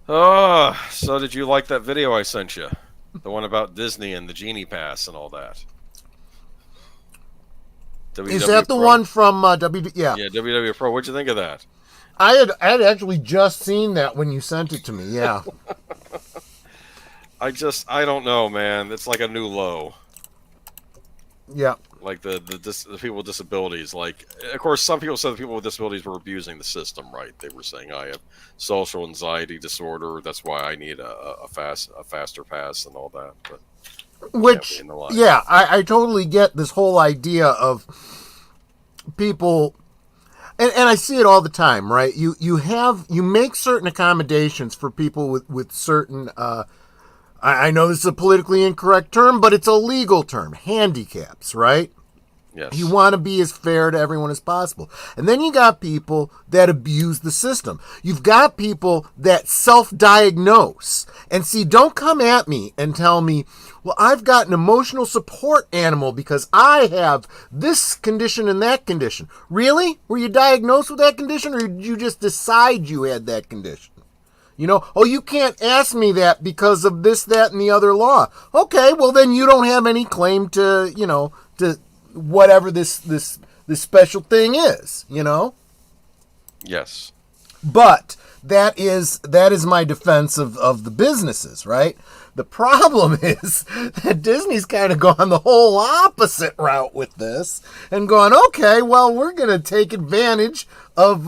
Oh, so did you like that video I sent you? The one about Disney and the Genie Pass and all that. Is WW that the Pro? one from WD? Yeah, Yeah, WW Pro. What'd you think of that? I had actually just seen that when you sent it to me. Yeah, I don't know, man. It's like a new low. yeah. Like the people with disabilities. Like, of course, some people said the people with disabilities were abusing the system, right? They were saying I have social anxiety disorder. That's why I need a faster pass and all that. But can't be Which, in the line. yeah, I totally get this whole idea of people, and I see it all the time, right? You make certain accommodations for people with certain. I know this is a politically incorrect term, but it's a legal term. Handicaps, right? You Yes. want to be as fair to everyone as possible. And then you got people that abuse the system. You've got people that self diagnose. And see, don't come at me and tell me, well, I've got an emotional support animal because I have this condition and that condition. Really? Were you diagnosed with that condition, or did you just decide you had that condition? Oh, you can't ask me that because of this, that, and the other law. Okay, well then you don't have any claim to whatever this special thing is. Yes. But that is my defense of the businesses, right? The problem is that Disney's kind of gone the whole opposite route with this and gone, okay, well, we're going to take advantage of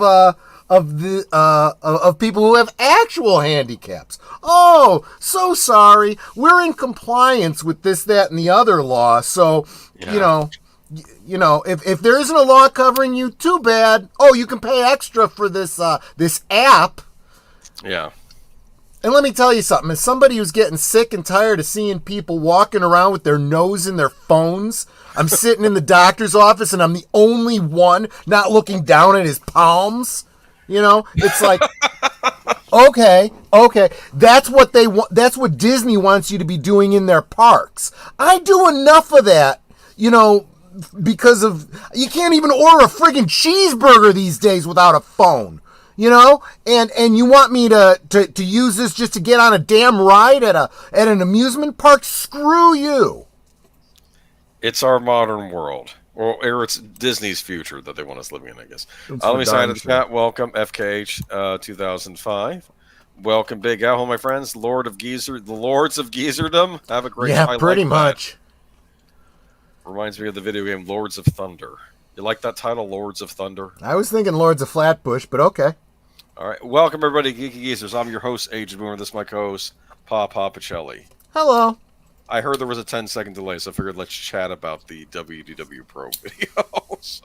people who have actual handicaps. Oh, so sorry. We're in compliance with this, that, and the other law. So, you Yeah. know, if there isn't a law covering you, too bad. Oh, you can pay extra for this app. Yeah. And let me tell you something. As somebody who's getting sick and tired of seeing people walking around with their nose in their phones, I'm sitting in the doctor's office and I'm the only one not looking down at his palms. It's like, okay, that's what they want. That's what Disney wants you to be doing in their parks. I do enough of that, because of you can't even order a friggin' cheeseburger these days without a phone. And you want me to use this just to get on a damn ride at an amusement park? Screw you. It's our modern world. Or it's Disney's future that they want us living in, I guess. It's Let for me sign darn to the sure. chat. Welcome, FKH 2005. Welcome, Big Al, my friends. The Lords of Geezerdom. Have a great Yeah, show. I pretty like that. much. Reminds me of the video game Lords of Thunder. You like that title, Lords of Thunder? I was thinking Lords of Flatbush, but okay. All right. Welcome, everybody, Geeky Geezers. I'm your host, Agent Boomer. This is my co-host, PaPa Pacelli. Hello. I heard there was a 10-second delay, so I figured let's chat about the WDW Pro video. So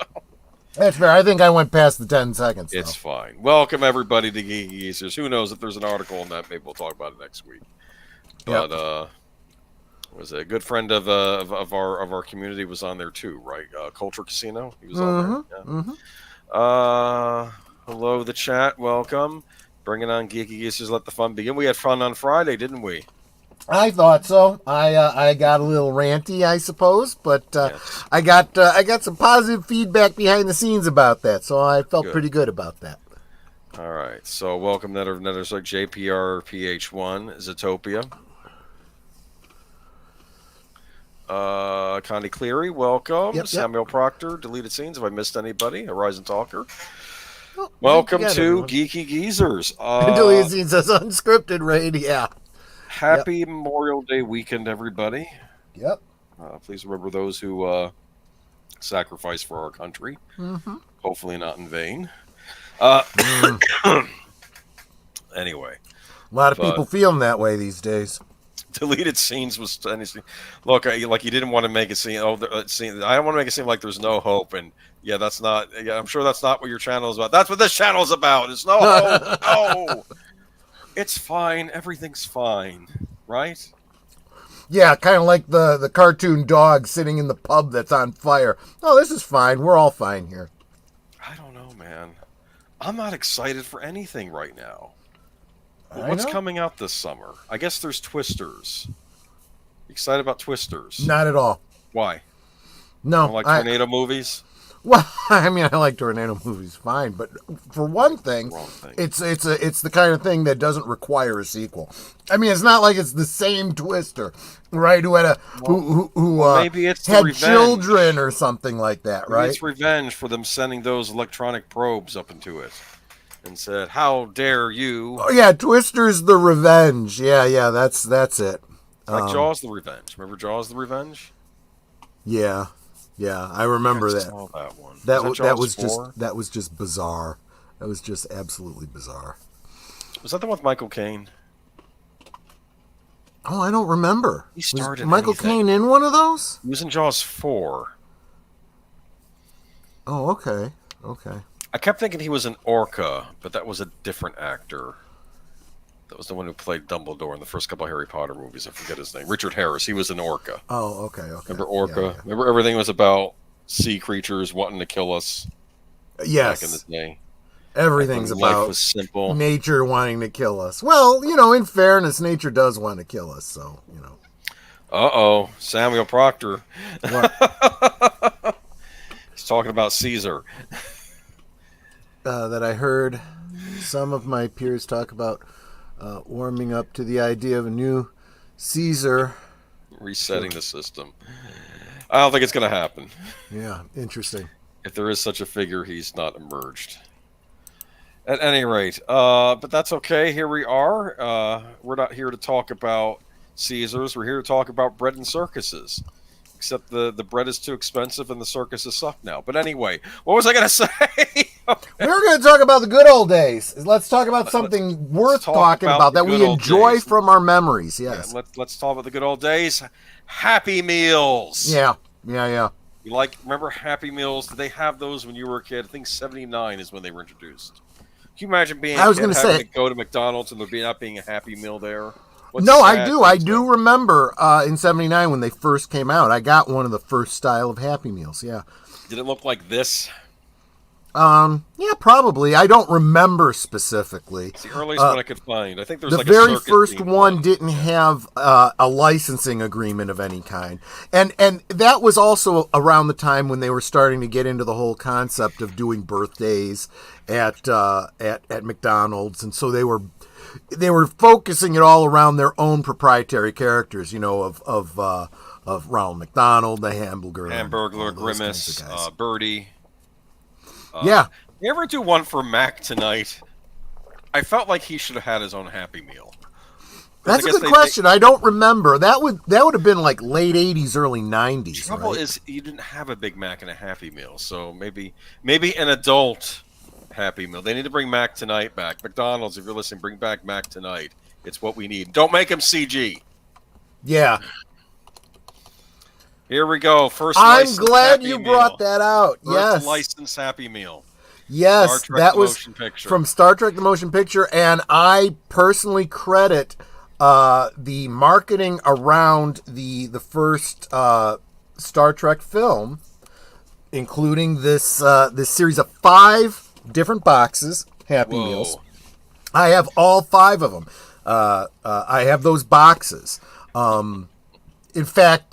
That's fair. I think I went past the 10 seconds, though. it's fine. Welcome, everybody, to Geeky Geezers. Who knows if there's an article on that? Maybe we'll talk about it next week. But Yep. was a good friend of our community was on there too, right? Culture Casino. He was on there. Yeah. Mm-hmm. Hello, the chat. Welcome. Bringing on Geeky Geezers. Let the fun begin. We had fun on Friday, didn't we? I thought so. I got a little ranty, I suppose, but Yes. I got some positive feedback behind the scenes about that, so I felt Good. pretty good about that. All right. So welcome, another like JPRPH1 Zootopia. Connie Cleary, welcome. Yep. Samuel Proctor, deleted scenes. Have I missed anybody? Horizon Talker. Well, Welcome to Geeky Geezers. Deleted scenes as unscripted raid. Yeah. Happy Memorial Day weekend, everybody. Yep. Please remember those who sacrifice for our country. Mm-hmm. Hopefully not in vain. Anyway, A lot of people feeling that way these days. deleted scenes was anything. Look, like you didn't want to make it seem. I don't want to make it seem like there's no hope. And yeah, that's not. Yeah, I'm sure that's not what your channel is about. That's what this channel is about. It's no hope. No, it's fine. Everything's fine, right? Yeah, kind of like the cartoon dog sitting in the pub that's on fire. Oh, this is fine. We're all fine here. I don't know, man. I'm not excited for anything right now. I know. Coming out this summer? I guess there's Twisters. Excited about Twisters? Not at all. Why? No. Don't like tornado movies? Well, I mean, I like tornado movies fine, but for one thing, Wrong thing. it's the kind of thing that doesn't require a sequel. I mean, it's not like it's the same Twister, right? Who had maybe it's the had revenge. children or something like that, Maybe right? it's revenge for them sending those electronic probes up into it and said, "How dare you?" Oh yeah, Twister's the revenge. Yeah, that's it. Like Jaws the Revenge. Remember Jaws the Revenge? Yeah, I remember I that. saw that one. That was was just bizarre. That was just absolutely bizarre. Was that the one with Michael Caine? Oh, I don't remember. He starred Was in Michael anything. Caine in one of those? He was in Jaws 4. Oh, okay. I kept thinking he was an orca, but that was a different actor. That was the one who played Dumbledore in the first couple of Harry Potter movies. I forget his name. Richard Harris. He was an orca. Oh, okay. Remember Orca? Yeah. Remember everything was about sea creatures wanting to kill us Yes. back in the day? Everything's When life about was simple. nature wanting to kill us. Well, in fairness, nature does want to kill us, so. Uh-oh. Samuel Proctor. What? He's talking about Caesar. That I heard some of my peers talk about warming up to the idea of a new Caesar. Resetting the system. I don't think it's going to happen. Yeah, interesting. If there is such a figure, he's not emerged. At any rate, but that's okay. Here we are. We're not here to talk about Caesars. We're here to talk about bread and circuses. Except the bread is too expensive and the circuses suck now. But anyway, what was I going to say? We were going to talk about the good old days. Let's talk about something worth talking about that we enjoy from our memories. Yes. Yeah, let's talk about the good old days. Happy Meals. Yeah. You remember Happy Meals? Did they have those when you were a kid? I think 79 is when they were introduced. Can you imagine being having to go to McDonald's and there not being a Happy Meal there? I do remember in 79 when they first came out. I got one of the first style of Happy Meals, yeah. Did it look like this? Yeah, probably. I don't remember specifically. It's the earliest one I could find. I think there's the very first one didn't have a licensing agreement of any kind, and that was also around the time when they were starting to get into the whole concept of doing birthdays at McDonald's, and so they were focusing it all around their own proprietary characters, of Ronald McDonald, the Hamburglar, Grimace, Birdie. Yeah. You ever do one for Mac tonight? I felt like he should have had his own Happy Meal. That's a good question. I don't remember. That would have been like late 80s, early 90s. Trouble is, you didn't have a Big Mac and a Happy Meal, so maybe an adult Happy Meal. They need to bring Mac Tonight back. McDonald's, if you're listening, bring back Mac Tonight. It's what we need. Don't make him CG. Yeah. Here we go. First, I'm glad you brought that out. Yes, licensed Happy Meal. Yes, that was from Star Trek: The Motion Picture, and I personally credit the marketing around the first Star Trek film, including this series of 5 different boxes, Happy Meals. I have all 5 of them. I have those boxes. In fact,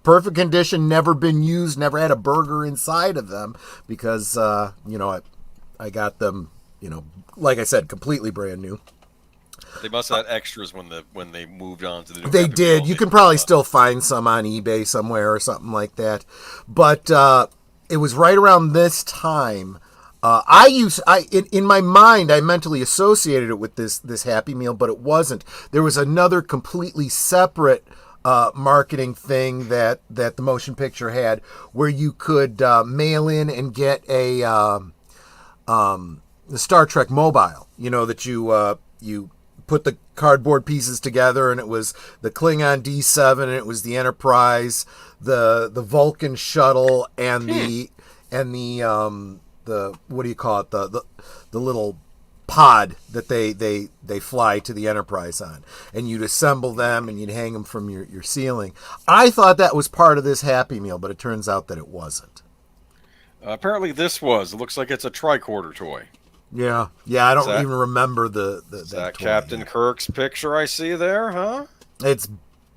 perfect condition, never been used, never had a burger inside of them because, I got them, like I said, completely brand new. They must have had extras when they moved on to the new. They did. You can probably still find some on eBay somewhere or something like that. But it was right around this time. In my mind, I mentally associated it with this Happy Meal, but it wasn't. There was another completely separate marketing thing that the motion picture had, where you could mail in and get the Star Trek mobile. That you put the cardboard pieces together, and it was the Klingon D7, and it was the Enterprise, the Vulcan shuttle, and the what do you call it, the little pod that they fly to the Enterprise on, and you'd assemble them and you'd hang them from your ceiling. I thought that was part of this Happy Meal, but it turns out that it wasn't. Apparently this was. It looks like it's a tricorder toy. Yeah, I don't even remember that toy. Captain Kirk's picture I see there, huh? It's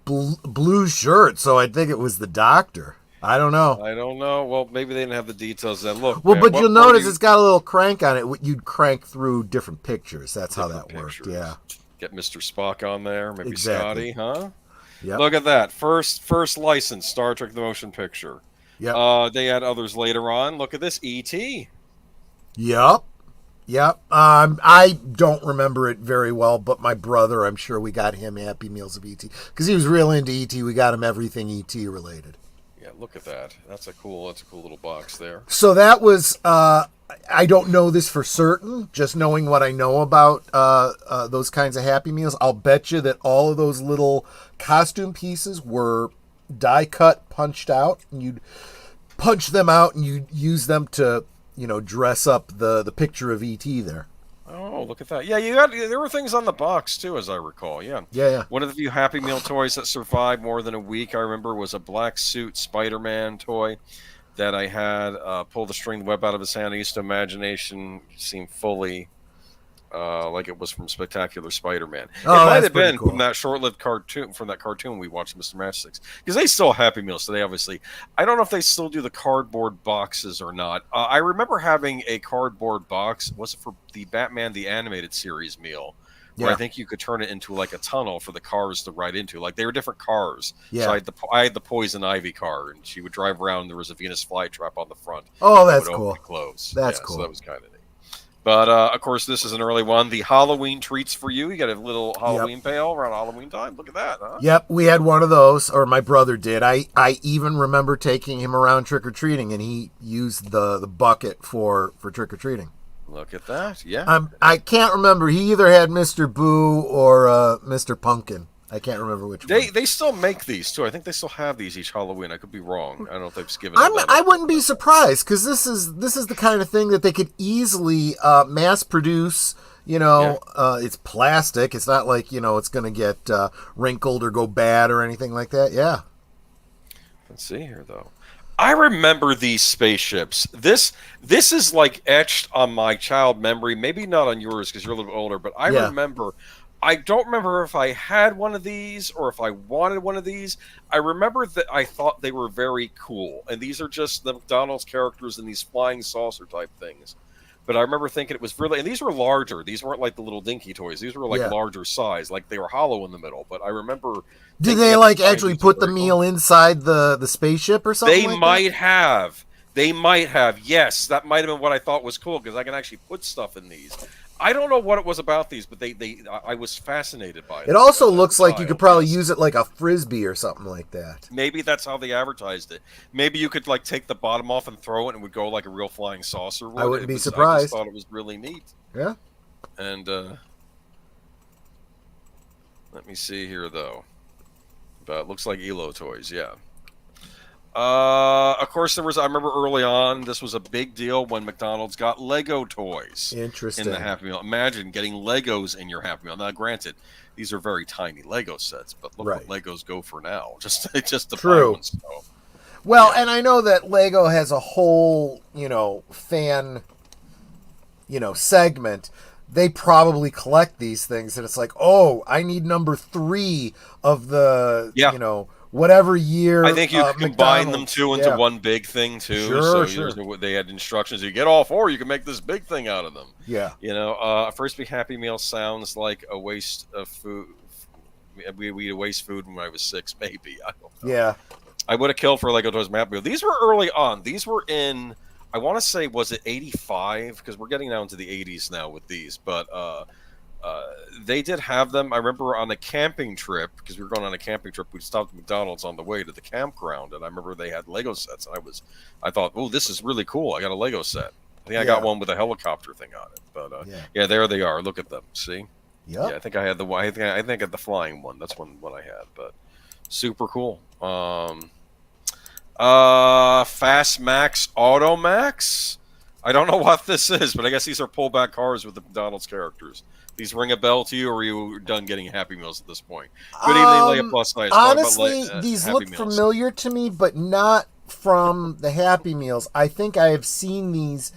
blue shirt, so I think it was the Doctor. I don't know. I don't know. Well, maybe they didn't have the details then. Look, Well, man, but what you'll more do notice you it's got a little crank on it. You'd crank through different pictures. That's how different that worked. pictures? Yeah, Get Mr. Spock on there, maybe exactly. Scotty, huh? Yep. Look at that. First license, Star Trek the Motion Picture. Yep. They had others later on. Look at this, E.T. Yep. Yep. I don't remember it very well, but my brother, I'm sure we got him Happy Meals of ET because he was real into ET. We got him everything ET related. Yeah, look at that. That's a cool little box there. So that was. I don't know this for certain. Just knowing what I know about those kinds of Happy Meals, I'll bet you that all of those little costume pieces were die cut, punched out, and you'd punch them out and you'd use them to dress up the picture of ET there. Oh, look at that. Yeah, there were things on the box too, as I recall. Yeah. Yeah. One of the few Happy Meal toys that survived more than a week, I remember, was a black suit Spider-Man toy that I had. Pull the string web out of his hand. I used to imagination seem fully like it was from Spectacular Spider-Man. Oh, it might that's have pretty been cool. from that short-lived cartoon, we watched, Mr. Matchsticks, because they still have Happy Meals today. Obviously, I don't know if they still do the cardboard boxes or not. I remember having a cardboard box. Was it for the Batman the Animated Series meal? Where Yeah. I think you could turn it into like a tunnel for the cars to ride into. Like they were different cars. Yeah. So I had the Poison Ivy car, and she would drive around. And there was a Venus flytrap on the front. Oh, that that's would open cool. and close. That's Yeah, cool. So that was kind of neat. But of course, this is an early one. The Halloween treats for you. You got a little Halloween pail around Halloween time. Look at that, huh? Yep, we had one of those, or my brother did. I even remember taking him around trick or treating, and he used the bucket for trick or treating. Look at that. Yeah. I can't remember. He either had Mr. Boo or Mr. Pumpkin. I can't remember which one. They still make these too. I think they still have these each Halloween. I could be wrong. I don't know if they've given. I wouldn't be surprised because this is the kind of thing that they could easily mass produce. It's plastic. It's not like it's going to get wrinkled or go bad or anything like that. Yeah. Let's see here though. I remember these spaceships. This is like etched on my child memory. Maybe not on yours because you're a little bit older, but I remember. I don't remember if I had one of these or if I wanted one of these. I remember that I thought they were very cool. And these are just the McDonald's characters and these flying saucer type things. But I remember thinking it was really, and these were larger. These weren't like the little dinky toys. These were like larger size, like they were hollow in the middle. But I remember. Did they like actually put the meal inside the spaceship or something? They might have. They might have. Yes, that might have been what I thought was cool because I can actually put stuff in these. I don't know what it was about these, but I was fascinated by it. It also looks like you could probably use it like a frisbee or something like that. Maybe that's how they advertised it. Maybe you could like take the bottom off and throw it, and it would go like a real flying saucer. I wouldn't be surprised. I just thought it was really neat. Yeah. And let me see here though. But it looks like ELO toys, yeah. Of course, I remember early on, this was a big deal when McDonald's got Lego toys. Interesting. In the Happy Meal. Imagine getting Legos in your Happy Meal. Now, granted, these are very tiny Lego sets, but look what Legos go for now. Just the True. Ones, so. Well, and I know that Lego has a whole, fan, segment. They probably collect these things, and it's like, oh, I need number 3 of the, whatever year. I think you can combine them two into one big thing too. Sure. They had instructions. You get all 4, you can make this big thing out of them. Yeah. First big Happy Meal sounds like a waste of food. We waste food when I was 6, maybe. I don't know. Yeah. I would have killed for Lego Toys Happy Meal. These were early on. These were in, I want to say, was it 85? Because we're getting now into the 80s now with these. But they did have them. I remember on a camping trip, because we were going on a camping trip, we stopped at McDonald's on the way to the campground, and I remember they had Lego sets. And I thought, oh, this is really cool. I got a Lego set. I think I got one with a helicopter thing on it. But there they are. Look at them. See? Yep. Yeah, I think I had I think I had the flying one. That's one I had. But super cool. Fast Max Automax. I don't know what this is, but I guess these are pullback cars with the McDonald's characters. These ring a bell to you, or are you done getting Happy Meals at this point? Good evening, Leia Plus Nice. Honestly, these Happy look Meals. familiar to me, but not from the Happy Meals. I think I have seen these,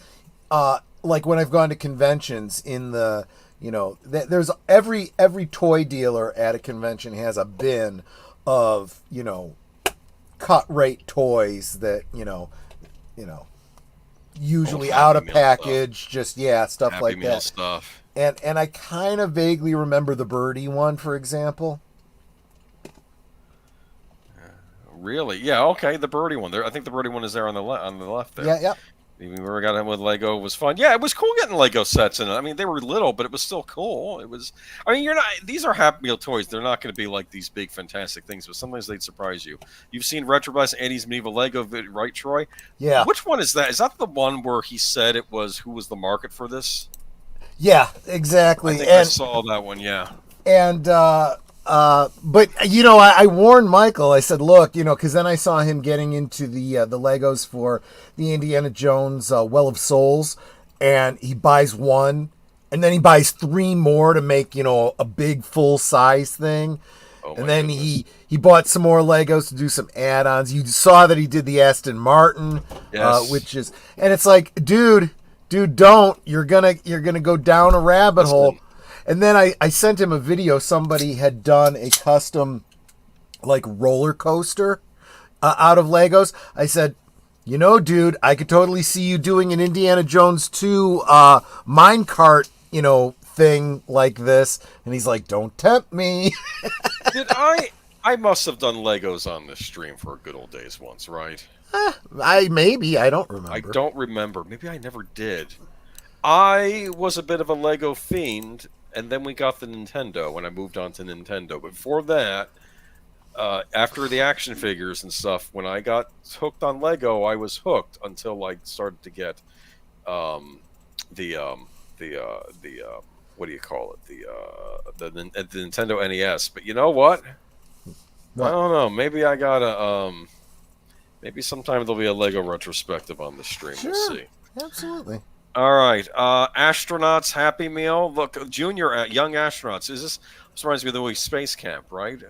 like when I've gone to conventions in the, there's every toy dealer at a convention has a bin of, cut rate toys that usually Happy out of Meal package, just stuff Happy like Meal that. stuff. And I kind of vaguely remember the birdie one, for example. Really? Yeah. Okay. The birdie one there. I think the birdie one is there on the left there. Yeah. We were got him with Lego. It was fun. Yeah, it was cool getting Lego sets in it. I mean, they were little, but it was still cool. It was. I mean, you're not. These are Happy Meal toys. They're not going to be like these big, fantastic things, but sometimes they'd surprise you. You've seen Retroblast Eddie's Medieval Lego, right, Troy? Yeah. Which one is that? Is that the one where he said it was who was the market for this? Yeah, exactly. I think I saw that one. Yeah. And but I warned Michael. I said, look, because then I saw him getting into the Legos for the Indiana Jones Well of Souls, and he buys one, and then he buys 3 more to make a big full size thing. Oh, and then he bought some more Legos to do some add-ons. You saw that he did the Aston Martin, yes. which is, and it's like, dude, don't. You're gonna go down a rabbit hole. And then I sent him a video. Somebody had done a custom, like, roller coaster out of Legos. I said, dude, I could totally see you doing an Indiana Jones 2 minecart, thing like this. And he's like, don't tempt me. Did I must have done Legos on this stream for good old days once, right? I don't remember. I don't remember. Maybe I never did. I was a bit of a Lego fiend, and then we got the Nintendo when I moved on to Nintendo. But before that, after the action figures and stuff, when I got hooked on Lego, I was hooked until I started to get the what do you call it? The Nintendo NES. But you know what? I don't know. Maybe I gotta maybe sometime there'll be a Lego retrospective on the stream. Sure. We'll see. Absolutely. All right, astronauts Happy Meal. Look, junior young astronauts. This reminds me of the movie Space Camp, right?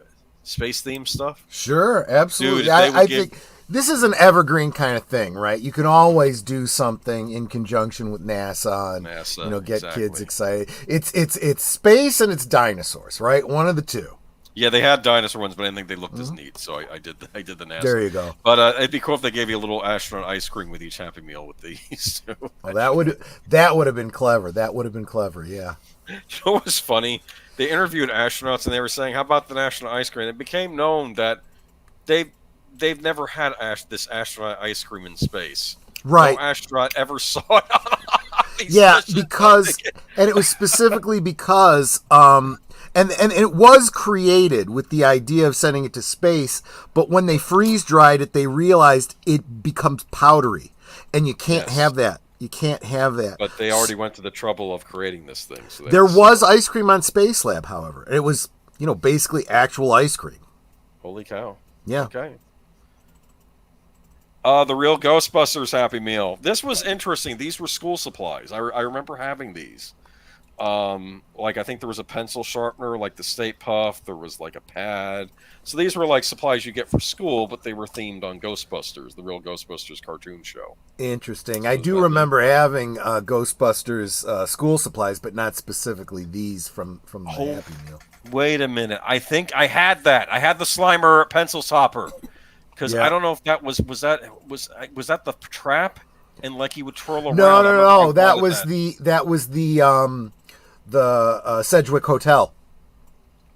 Space theme stuff. Sure, absolutely. Dude, I think this is an evergreen kind of thing, right? You can always do something in conjunction with NASA and get kids excited. It's space and it's dinosaurs, right? One of the two. Yeah, they had dinosaur ones, but I didn't think they looked as neat, so I did the NASA. There you go. But it'd be cool if they gave you a little astronaut ice cream with each Happy Meal with these two. Well, that would have been clever. That would have been clever. Yeah. You know what was funny? They interviewed astronauts and they were saying, "How about the national ice cream?" It became known that they've never had this astronaut ice cream in space. Right. No astronaut ever saw it. Yeah, because and it was specifically because and it was created with the idea of sending it to space, but when they freeze dried it, they realized it becomes powdery, and you can't have that. You can't have that. But they already went to the trouble of creating this thing. So there was ice cream on Space Lab, however. It was, basically actual ice cream. Holy cow. Yeah. Okay. The real Ghostbusters Happy Meal. This was interesting. These were school supplies. I remember having these. Like I think there was a pencil sharpener, like the State Puff. There was like a pad. So these were like supplies you get for school, but they were themed on Ghostbusters, the real Ghostbusters cartoon show. Interesting. I do remember having Ghostbusters school supplies, but not specifically these from the Happy Meal. Wait a minute. I think I had that. I had the Slimer pencil topper. Because I don't know if that was that the trap, and like he would twirl around. No. That was the Sedgwick Hotel.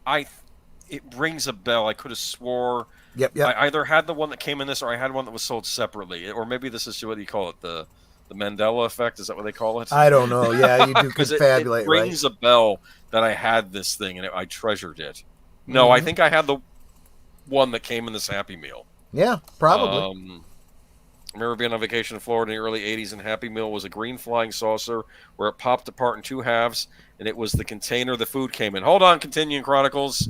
It rings a bell. I could have swore. Yep. I either had the one that came in this, or I had one that was sold separately, or maybe this is what do you call it, the Mandela effect? Is that what they call it? I don't know. Yeah, you do confabulate. It rings a bell that I had this thing and I treasured it. No, I think I had the one that came in this Happy Meal. Yeah, probably. I remember being on vacation in Florida in the early 80s, and Happy Meal was a green flying saucer where it popped apart in 2 halves, and it was the container the food came in. Hold on, Continuing Chronicles.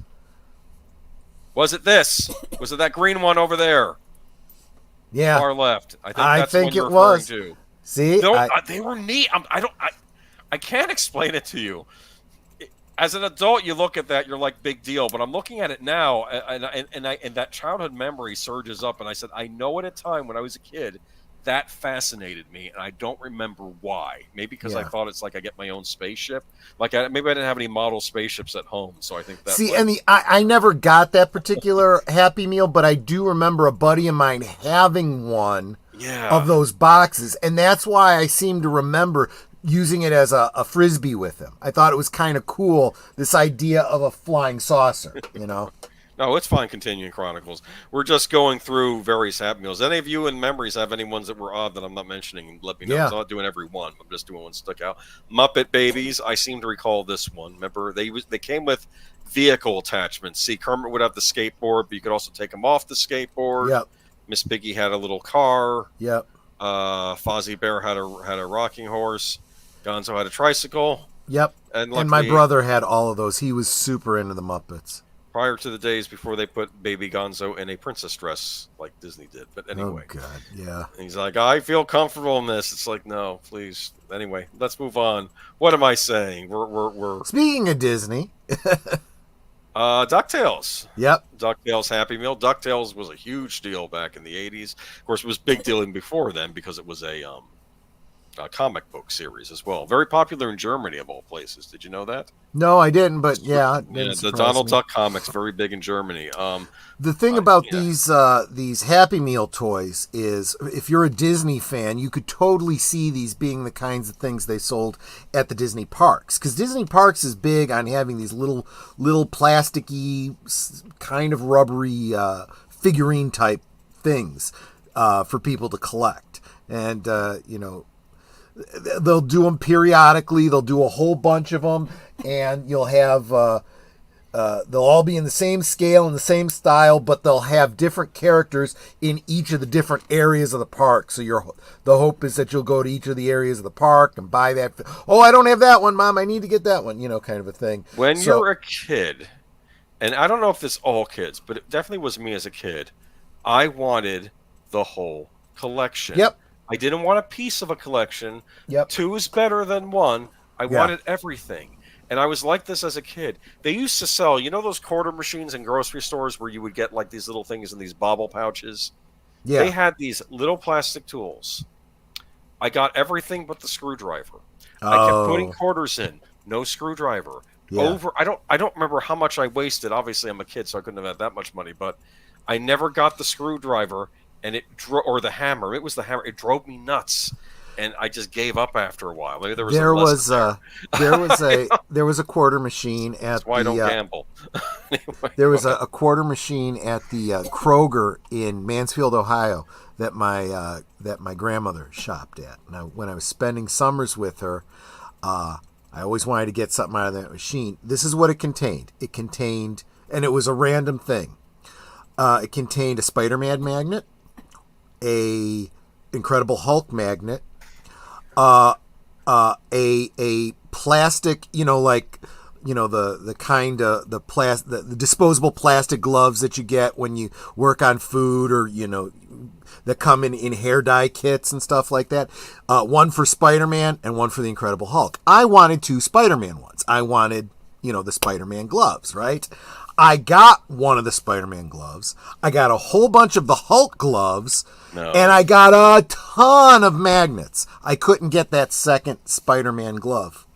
Was it this? Was it that green one over there? Yeah. Far left. I think it was. To. See? They were neat. I can't explain it to you. As an adult, you look at that, you're like, big deal. But I'm looking at it now, and that childhood memory surges up. And I said, I know at a time when I was a kid, that fascinated me, and I don't remember why. Maybe because I Yeah. thought it's like I get my own spaceship. Like maybe I didn't have any model spaceships at home, so I think that. See, and I never got that particular Happy Meal, but I do remember a buddy of mine having one of Yeah. those boxes, and that's why I seem to remember using it as a frisbee with him. I thought it was kind of cool, this idea of a flying saucer, you know? No, it's fine. Continuing Chronicles. We're just going through various Happy Meals. Any of you in memories have any ones that were odd that I'm not mentioning? Let me know. Yeah. I'm not doing every one. I'm just doing one stuck out. Muppet Babies. I seem to recall this one. Remember, they came with vehicle attachments. See, Kermit would have the skateboard, but you could also take him off the skateboard. Yep. Miss Piggy had a little car. Yep. Fozzie Bear had a rocking horse. Gonzo had a tricycle. Yep. And And my luckily, brother had all of those. He was super into the Muppets. prior to the days before they put Baby Gonzo in a princess dress like Disney did. But anyway. Oh, God. Yeah. And he's like, I feel comfortable in this. It's like, no, please. Anyway, let's move on. What am I saying? We're Speaking of Disney. DuckTales. Yep. DuckTales Happy Meal. DuckTales was a huge deal back in the 80s. Of course, it was big deal even before then because it was a comic book series as well. Very popular in Germany, of all places. Did you know that? No, I didn't, but yeah. it Yeah, didn't the surprise Donald me. Duck comics, very big in Germany. The thing about yeah. these Happy Meal toys is, if you're a Disney fan, you could totally see these being the kinds of things they sold at the Disney parks. Because Disney parks is big on having these little plasticky, kind of rubbery figurine type things for people to collect. And they'll do them periodically. They'll do a whole bunch of them, and you'll have. They'll all be in the same scale and the same style, but they'll have different characters in each of the different areas of the park. So the hope is that you'll go to each of the areas of the park and buy that. Oh, I don't have that one, Mom. I need to get that one. Kind of a thing. When you're a kid, and I don't know if this all kids, but it definitely was me as a kid, I wanted the whole collection. Yep. I didn't want a piece of a collection. Yep. 2 is better than 1. I wanted everything. And I was like this as a kid. They used to sell, those quarter machines in grocery stores where you would get like these little things in these bobble pouches? Yeah. They had these little plastic tools. I got everything but the screwdriver. I kept putting quarters in. No screwdriver. Yeah. I don't remember how much I wasted. Obviously, I'm a kid, so I couldn't have had that much money. But I never got the screwdriver, and or the hammer. It was the hammer. It drove me nuts, and I just gave up after a while. Maybe there was a quarter machine at That's why I don't gamble. Anyway, there was a quarter machine at the Kroger in Mansfield, Ohio, that my grandmother shopped at. Now, when I was spending summers with her, I always wanted to get something out of that machine. This is what it contained. And it was a random thing. It contained a Spider-Man magnet, a Incredible Hulk magnet, a plastic, the kind of the disposable plastic gloves that you get when you work on food, or that come in hair dye kits and stuff like that. One for Spider-Man and one for the Incredible Hulk. I wanted 2 Spider-Man ones. I wanted, the Spider-Man gloves, right? I got one of the Spider-Man gloves. I got a whole bunch of the Hulk gloves. No. And I got a ton of magnets. I couldn't get that second Spider-Man glove.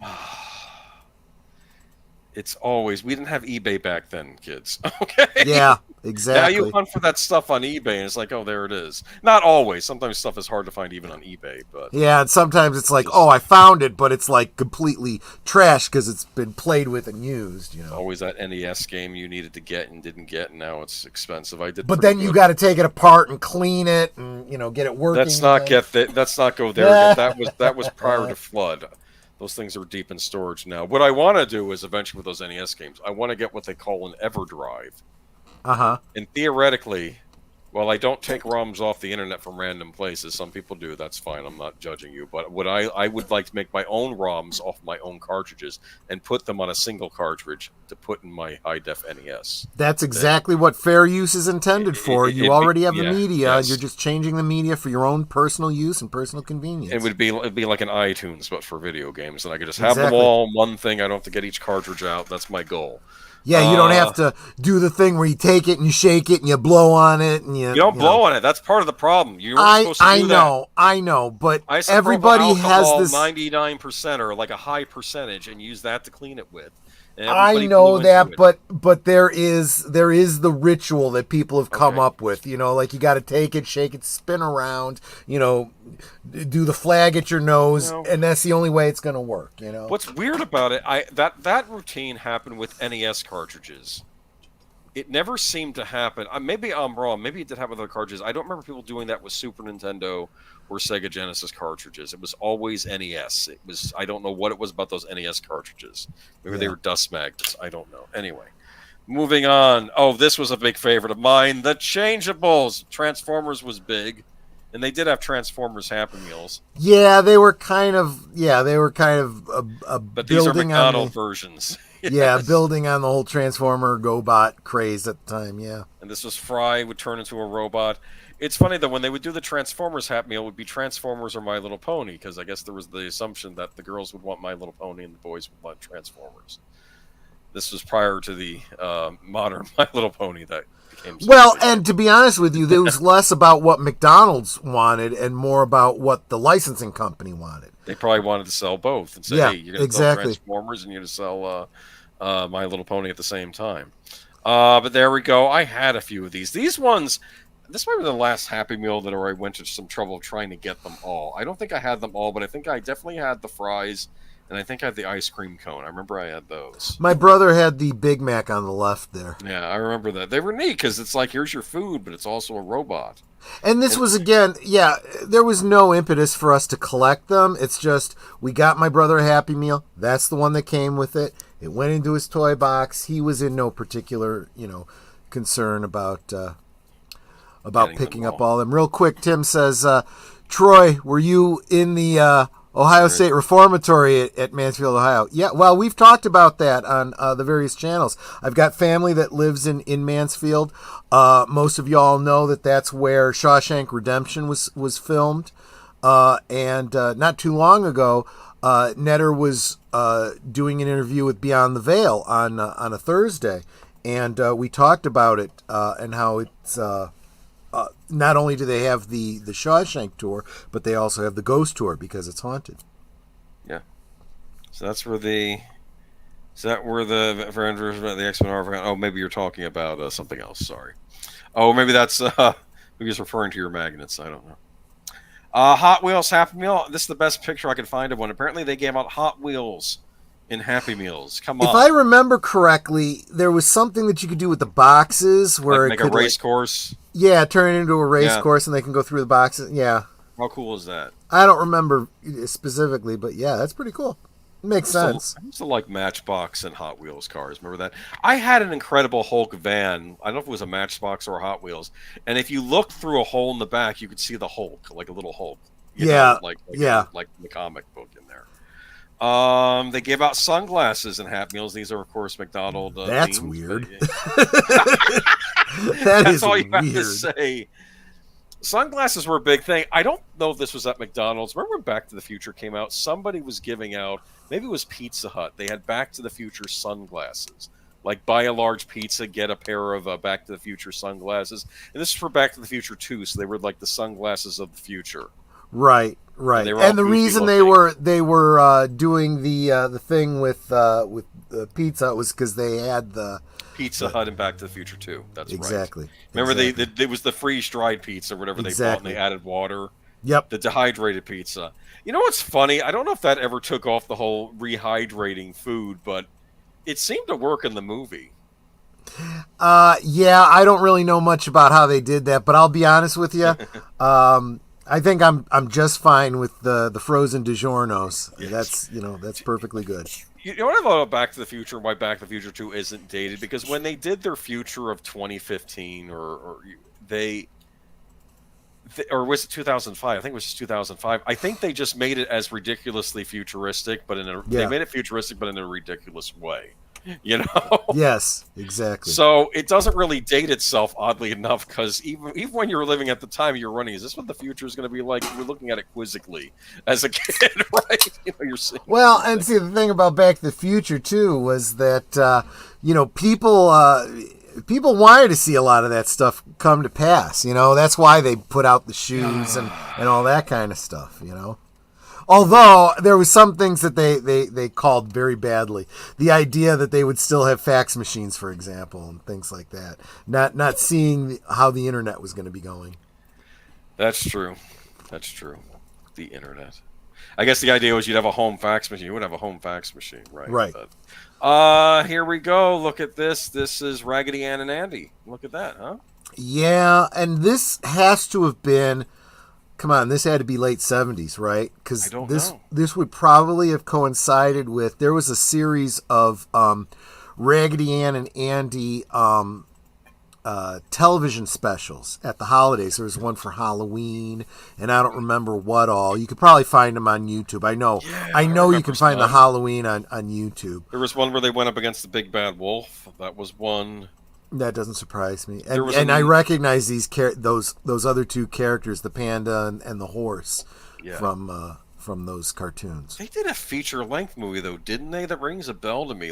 It's always, we didn't have eBay back then, kids. Okay. Yeah, exactly. Now you hunt for that stuff on eBay, and it's like, oh, there it is. Not always. Sometimes stuff is hard to find even on eBay, but yeah, and sometimes it's like, oh, I found it, but it's like completely trash because it's been played with and used. Always that NES game you needed to get and didn't get, and now it's expensive. But then you got to take it apart and clean it, and get it working. Let's not let's not go there. That was prior to Flood. Those things are deep in storage now. What I want to do is eventually with those NES games, I want to get what they call an EverDrive. Uh-huh. And theoretically, while I don't take ROMs off the internet from random places, some people do, that's fine, I'm not judging you, but I would like to make my own ROMs off my own cartridges and put them on a single cartridge to put in my high-def NES. That's exactly what fair use is intended for. You already have the media, yes. You're just changing the media for your own personal use and personal convenience. It'd be like an iTunes, but for video games, and I could just have them all in one thing. I don't have to get each cartridge out. That's my goal. Yeah, you don't have to do the thing where you take it and you shake it and you blow on it and you. You don't blow on it. That's part of the problem. You weren't supposed to do that. I know, but I everybody has this 99% or like a high percentage, and use that to clean it with. And I know that, but there is the ritual that people have come up with. You know, like you got to take it, shake it, spin around. You know, do the flag at your nose, and that's the only way it's going to work. You know. What's weird about it? That routine happened with NES cartridges. It never seemed to happen. Maybe I'm wrong. Maybe it did happen with other cartridges. I don't remember people doing that with Super Nintendo or Sega Genesis cartridges. It was always NES. I don't know what it was about those NES cartridges. Maybe they were dust magnets. I don't know. Anyway, moving on. Oh, this was a big favorite of mine. The Changeables. Transformers was big. And they did have Transformers Happy Meals. Yeah, they were kind of but these are McDonald's versions. Yes. Yeah, building on the whole Transformer GoBot craze at the time, yeah. And this was Fry would turn into a robot. It's funny that when they would do the Transformers Happy Meal, it would be Transformers or My Little Pony, because I guess there was the assumption that the girls would want My Little Pony and the boys would want Transformers. This was prior to the modern My Little Pony that became... And to be honest with you, it was less about what McDonald's wanted and more about what the licensing company wanted. They probably wanted to sell both and say, hey, you're going to sell Transformers and you're going to sell My Little Pony at the same time. But there we go. I had a few of these. These ones, this might be the last Happy Meal that I went to some trouble trying to get them all. I don't think I had them all, but I think I definitely had the fries, and I think I had the ice cream cone. I remember I had those. My brother had the Big Mac on the left there. Yeah, I remember that. They were neat because it's like, here's your food, but it's also a robot. And this was, again, there was no impetus for us to collect them. It's just, we got my brother a Happy Meal. That's the one that came with it. It went into his toy box. He was in no particular, concern about picking up all of them. Real quick, Tim says, Troy, were you in the Ohio State Reformatory at Mansfield, Ohio? Yeah, well, we've talked about that on the various channels. I've got family that lives in Mansfield. Most of y'all know that that's where Shawshank Redemption was filmed. And not too long ago, Netter was doing an interview with Beyond the Veil on a Thursday. And we talked about it and how it's... not only do they have the Shawshank tour, but they also have the Ghost tour because it's haunted. Yeah. So that's where the X-Men are. Oh, maybe you're talking about something else. Sorry. Oh, maybe that's maybe it's referring to your magnets. I don't know. Hot Wheels Happy Meal. This is the best picture I could find of one. Apparently, they gave out Hot Wheels in Happy Meals. Come on. If I remember correctly, there was something that you could do with the boxes where like make a race course. Yeah, turn it into a race course, and they can go through the boxes. Yeah. How cool is that? I don't remember specifically, but yeah, that's pretty cool. It makes sense. I used to like Matchbox and Hot Wheels cars. Remember that? I had an Incredible Hulk van. I don't know if it was a Matchbox or a Hot Wheels. And if you looked through a hole in the back, you could see the Hulk, like a little Hulk. Like the comic book in there. They gave out sunglasses and Happy Meals. These are, of course, McDonald's. That's themed, weird. That's all you have to say. Sunglasses were a big thing. I don't know if this was at McDonald's. Remember when Back to the Future came out? Somebody was giving out, maybe it was Pizza Hut. They had Back to the Future sunglasses. Like, buy a large pizza, get a pair of Back to the Future sunglasses. And this is for Back to the Future 2, so they were like the sunglasses of the future. Right. And the reason they were doing the thing with the pizza was because they had the Pizza Hut and Back to the Future 2. That's exactly. Right. Remember, it was the freeze-dried pizza, whatever they bought, and they added water. Yep. The dehydrated pizza. You know what's funny? I don't know if that ever took off the whole rehydrating food, but it seemed to work in the movie. Yeah, I don't really know much about how they did that, but I'll be honest with you. I think I'm just fine with the frozen DiGiorno's. Yes. That's perfectly good. You know what I love about Back to the Future and why Back to the Future 2 isn't dated? Because when they did their future of 2015 or was it 2005? I think it was just 2005. I think they just made it as ridiculously futuristic, but they made it futuristic, but in a ridiculous way. Yes, exactly. So it doesn't really date itself, oddly enough, because even when you're living at the time you're running, is this what the future is going to be like? We're looking at it quizzically as a kid, right? You're seeing. Well, and see, the thing about Back to the Future too was that people people wanted to see a lot of that stuff come to pass. That's why they put out the shoes and all that kind of stuff. Although there was some things that they called very badly. The idea that they would still have fax machines, for example, and things like that. Not seeing how the internet was going to be going. That's true. The internet. I guess the idea was you'd have a home fax machine. You would have a home fax machine, right? Right. Here we go. Look at this. This is Raggedy Ann and Andy. Look at that, huh? Yeah, and this has to have been... Come on, this had to be late 70s, right? Because this would probably have coincided with... There was a series of Raggedy Ann and Andy television specials at the holidays. There was one for Halloween, and I don't remember what all. You could probably find them on YouTube. I know you can find the Halloween on YouTube. There was one where they went up against the big bad wolf. That was one. That doesn't surprise me. And I recognize those other two characters, the panda and the horse, from those cartoons. They did a feature-length movie, though, didn't they? That rings a bell to me.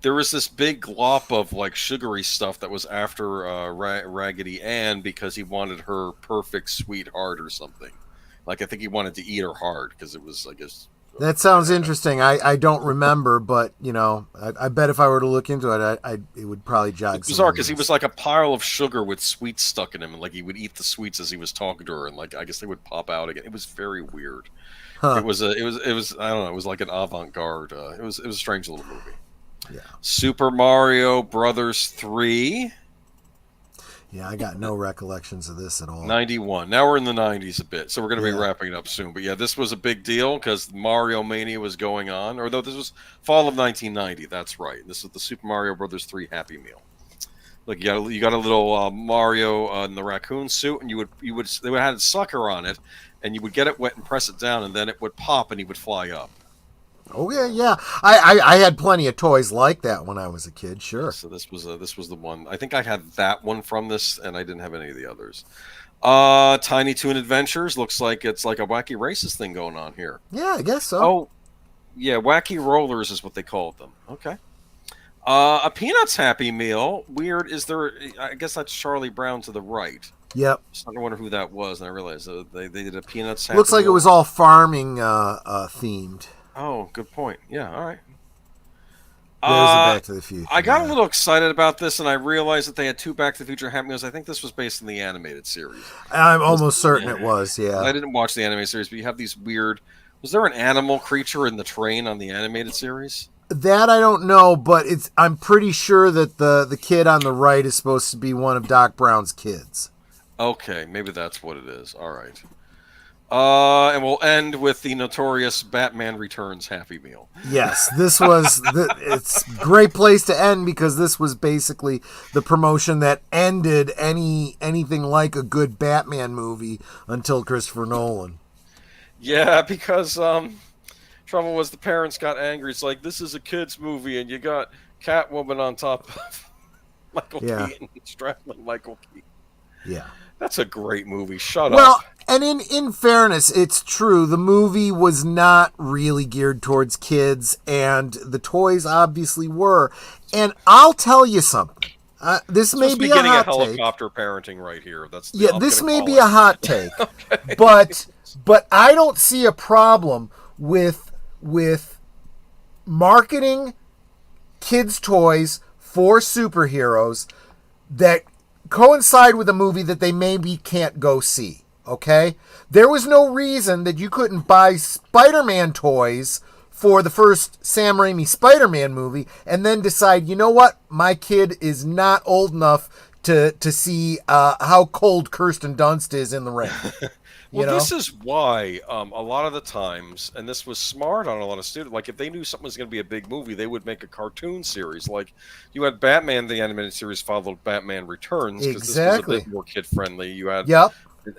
There was this big glop of sugary stuff that was after Raggedy Ann because he wanted her perfect sweetheart or something. I think he wanted to eat her heart because it was, I guess. That sounds interesting. I don't remember, but I bet if I were to look into it, it would probably jog. It's bizarre because he was like a pile of sugar with sweets stuck in him, and he would eat the sweets as he was talking to her, and I guess they would pop out again. It was very weird. Huh. It was I don't know. It was like an avant-garde. It was a strange little movie. Yeah. Super Mario Brothers 3. Yeah, I got no recollections of this at all. 91. Now we're in the 90s a bit, so we're going to be wrapping it up soon. But yeah, this was a big deal because Mario Mania was going on. Or though this was fall of 1990. That's right. This is the Super Mario Brothers 3 Happy Meal. Look, you got a little Mario in the raccoon suit, and they would have a sucker on it, and you would get it wet and press it down, and then it would pop, and he would fly up. Oh yeah. I had plenty of toys like that when I was a kid. Sure. So this was the one. I think I had that one from this, and I didn't have any of the others. Tiny Toon Adventures looks like it's like a Wacky Races thing going on here. Yeah, I guess so. Oh, yeah, Wacky Rollers is what they called them. Okay. A Peanuts Happy Meal. Weird. Is there? I guess that's Charlie Brown to the right. Yep. So I wonder who that was, and I realized they did a Peanuts Happy Looks like Meal. it was all farming themed. Oh, good point. Yeah, all right. There's Back to the Future. I got a little excited about this, and I realized that they had two Back to the Future Happy Meals. I think this was based in the animated series. I'm almost certain it was, yeah. I didn't watch the animated series, but you have these weird... Was there an animal creature in the train on the animated series? That I don't know, but I'm pretty sure that the kid on the right is supposed to be one of Doc Brown's kids. Okay, maybe that's what it is. All right. And we'll end with the notorious Batman Returns Happy Meal. Yes, this was it's a great place to end because this was basically the promotion that ended anything like a good Batman movie until Christopher Nolan. Yeah, because trouble was the parents got angry. It's like, this is a kid's movie, and you got Catwoman on top of Michael Keaton, straddling Michael Keaton. Yeah. That's a great movie. Shut up. Well, and in fairness, it's true. The movie was not really geared towards kids, and the toys obviously were. And I'll tell you something. This may be a hot take. Helicopter parenting right here. This may be a hot take. Okay. But I don't see a problem with marketing kids' toys for superheroes that coincide with a movie that they maybe can't go see. Okay? There was no reason that you couldn't buy Spider-Man toys for the first Sam Raimi Spider-Man movie and then decide, you know what? My kid is not old enough to see how cold Kirsten Dunst is in the ring. This is why a lot of the times, and this was smart on a lot of students, if they knew something was going to be a big movie, they would make a cartoon series. Like, you had Batman, the animated series, followed Batman Returns, because this was a bit more kid-friendly. You had,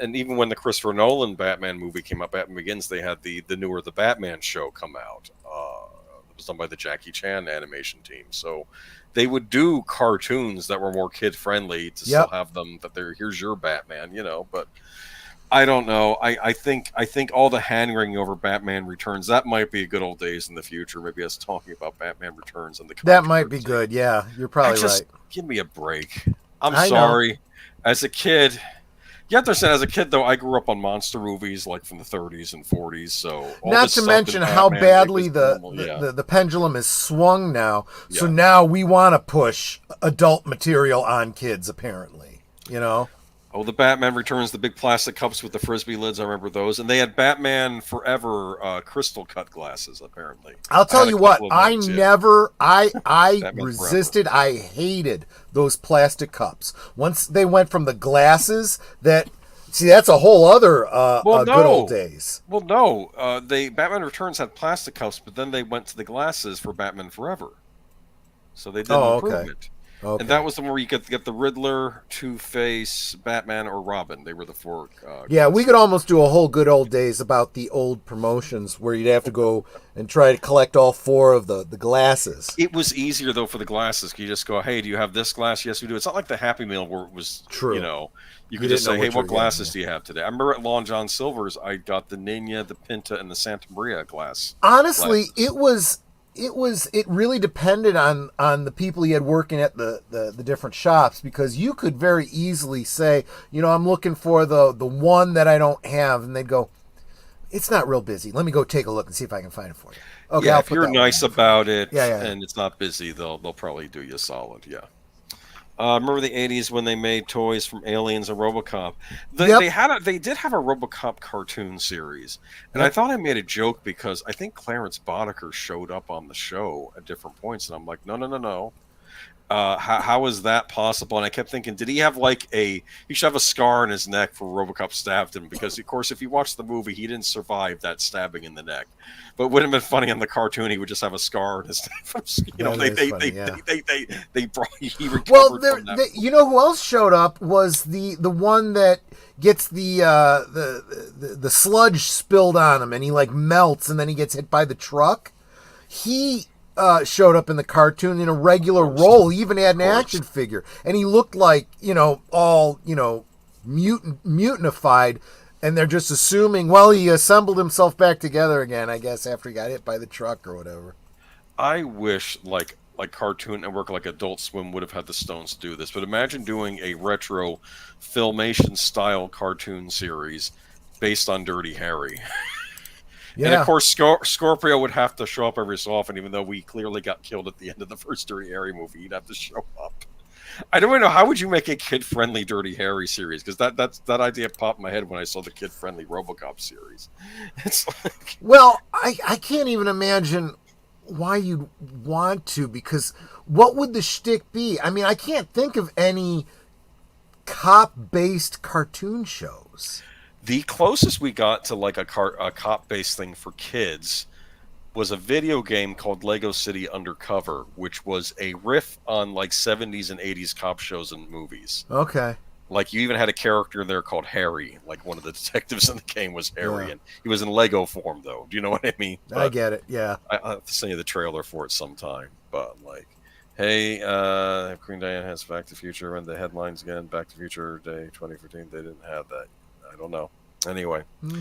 and even when the Christopher Nolan Batman movie came out, Batman Begins, they had the newer The Batman show come out. It was done by the Jackie Chan animation team. So they would do cartoons that were more kid-friendly to still have them, that here's your Batman, but... I don't know. I think all the hand wringing over Batman Returns, that might be a good old days in the future. Maybe us talking about Batman Returns and the That might be controversy. good. Yeah, you're I probably just right. give me a break. I'm I know. sorry. As a kid, you have to say, as a kid though, I grew up on monster movies like from the 30s and 40s. So all Not this to stuff in mention how Batman, it badly was the, normal. the, Yeah, the, the pendulum is swung now. So yeah. now we want to push adult material on kids, apparently. You know? Oh, the Batman Returns, the big plastic cups with the frisbee lids. I remember those, and they had Batman Forever crystal cut glasses. Apparently, I'll I tell had a you what, couple of I those. Yeah, never, I Batman Forever. resisted, I hated those plastic cups. Once they went from the glasses that, see, that's a whole other Well, good old no. days. Well, no. They Batman Returns had plastic cups, but then they went to the glasses for Batman Forever. So they did an Oh, okay. improvement. And that Okay. was the one where you could get the Riddler, Two Face, Batman, or Robin. They were the four Yeah, we could concepts. almost do a whole good old days about the old promotions where you'd have to go and try to collect all four of the glasses. It was easier though for the glasses. You just go, "Hey, do you have this glass?" Yes, we do. It's not like the Happy Meal where it was, True. you You could just didn't know say, "Hey, what you what were getting. glasses Yeah. do you have today?" I remember at Long John Silver's, I got the Nina, the Pinta, and the Santa Maria Honestly, glasses. it really depended on the people you had working at the different shops, because you could very easily say, I'm looking for the one that I don't have, and they'd go, it's not real busy. Let me go take a look and see if I can find it for you. Okay, Yeah, I'll if put you're that one nice on for you. about Yeah, it yeah, yeah. and it's not busy, they'll probably do you a solid. Yeah. Remember the '80s when they made toys from Aliens and RoboCop? Yep, They did have a RoboCop cartoon series, and I yep. thought I made a joke because I think Clarence Boddicker showed up on the show at different points, and I'm like, no, no, no, no. How is that possible? And I kept thinking, did he have he should have a scar in his neck for Robocop stabbed him? Because of course, if you watch the movie, he didn't survive that stabbing in the neck. But it would have been funny on the cartoon, he would just have a scar in his neck. That is funny. Yeah. They brought he Well, recovered from that. you know who else showed up was the one that gets the sludge spilled on him, and he like melts, and then he gets hit by the truck. He showed up in the cartoon in a regular Of course, role. He even had of an action course. figure, and he looked like all mutinified. And they're just assuming, well, he assembled himself back together again, I guess, after he got hit by the truck or whatever. I wish like Cartoon Network, like Adult Swim would have had the stones to do this. But imagine doing a retro filmation style cartoon series based on Dirty Harry. And of Yeah. course, Scorpio would have to show up every so often, even though we clearly got killed at the end of the first Dirty Harry movie. He'd have to show up. I don't even know how would you make a kid-friendly Dirty Harry series, because that idea popped in my head when I saw the kid-friendly RoboCop series. It's like, Well, I can't even imagine why you'd want to, because what would the shtick be? I mean, I can't think of any cop-based cartoon shows. the closest we got to like a cop-based thing for kids was a video game called Lego City Undercover, which was a riff on like 70s and 80s cop shows and movies. Okay. Like you even had a character in there called Harry. Like one of the detectives in the game was Harry, Yeah. and he was in Lego form though. Do you know what I mean? I But get it. Yeah. I'll have to send you the trailer for it sometime. But like, hey, Queen Diane has Back to the Future, and the headlines again, Back to the Future Day 2015. They didn't have that. I don't know. Anyway, Hmm.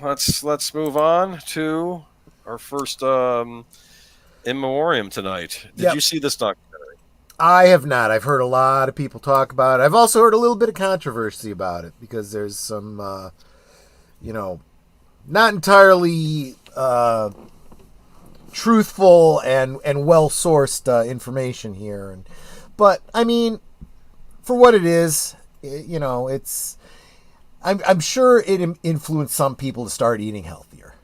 let's move on to our first in memoriam tonight. Did Yep. you see this doc? I have not. I've heard a lot of people talk about it. I've also heard a little bit of controversy about it, because there's some, not entirely truthful and well sourced information here. But I mean, for what it is, it's. I'm sure it influenced some people to start eating healthier.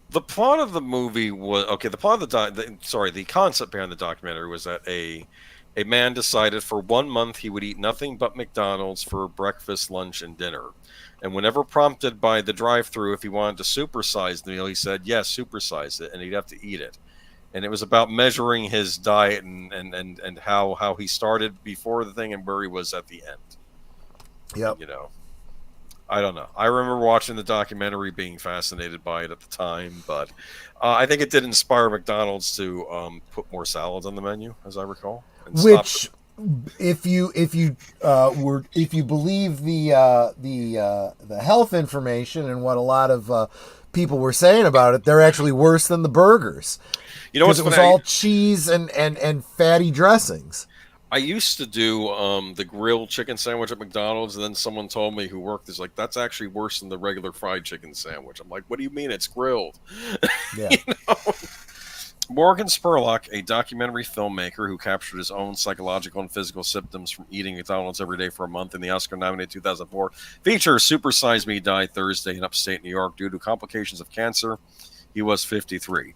The plot of the movie was okay. The plot of the concept behind the documentary was that a man decided for 1 month he would eat nothing but McDonald's for breakfast, lunch, and dinner. And whenever prompted by the drive-through if he wanted to supersize the meal, he said yes, supersize it, and he'd have to eat it. And it was about measuring his diet and how he started before the thing and where he was at the end. Yep. I don't know. I remember watching the documentary, being fascinated by it at the time, but I think it did inspire McDonald's to put more salads on the menu, as I recall, and stop. Which if you believe the health information and what a lot of people were saying about it, they're actually worse than the burgers. You know Because what's it was funny? all cheese and fatty dressings. I used to do the grilled chicken sandwich at McDonald's, and then someone told me who worked is like, that's actually worse than the regular fried chicken sandwich. I'm like, what do you mean it's grilled? Yeah. You know? Morgan Spurlock, a documentary filmmaker who captured his own psychological and physical symptoms from eating McDonald's every day for a month in the Oscar-nominated 2004 feature Super Size Me, died Thursday in upstate New York due to complications of cancer. He was 53.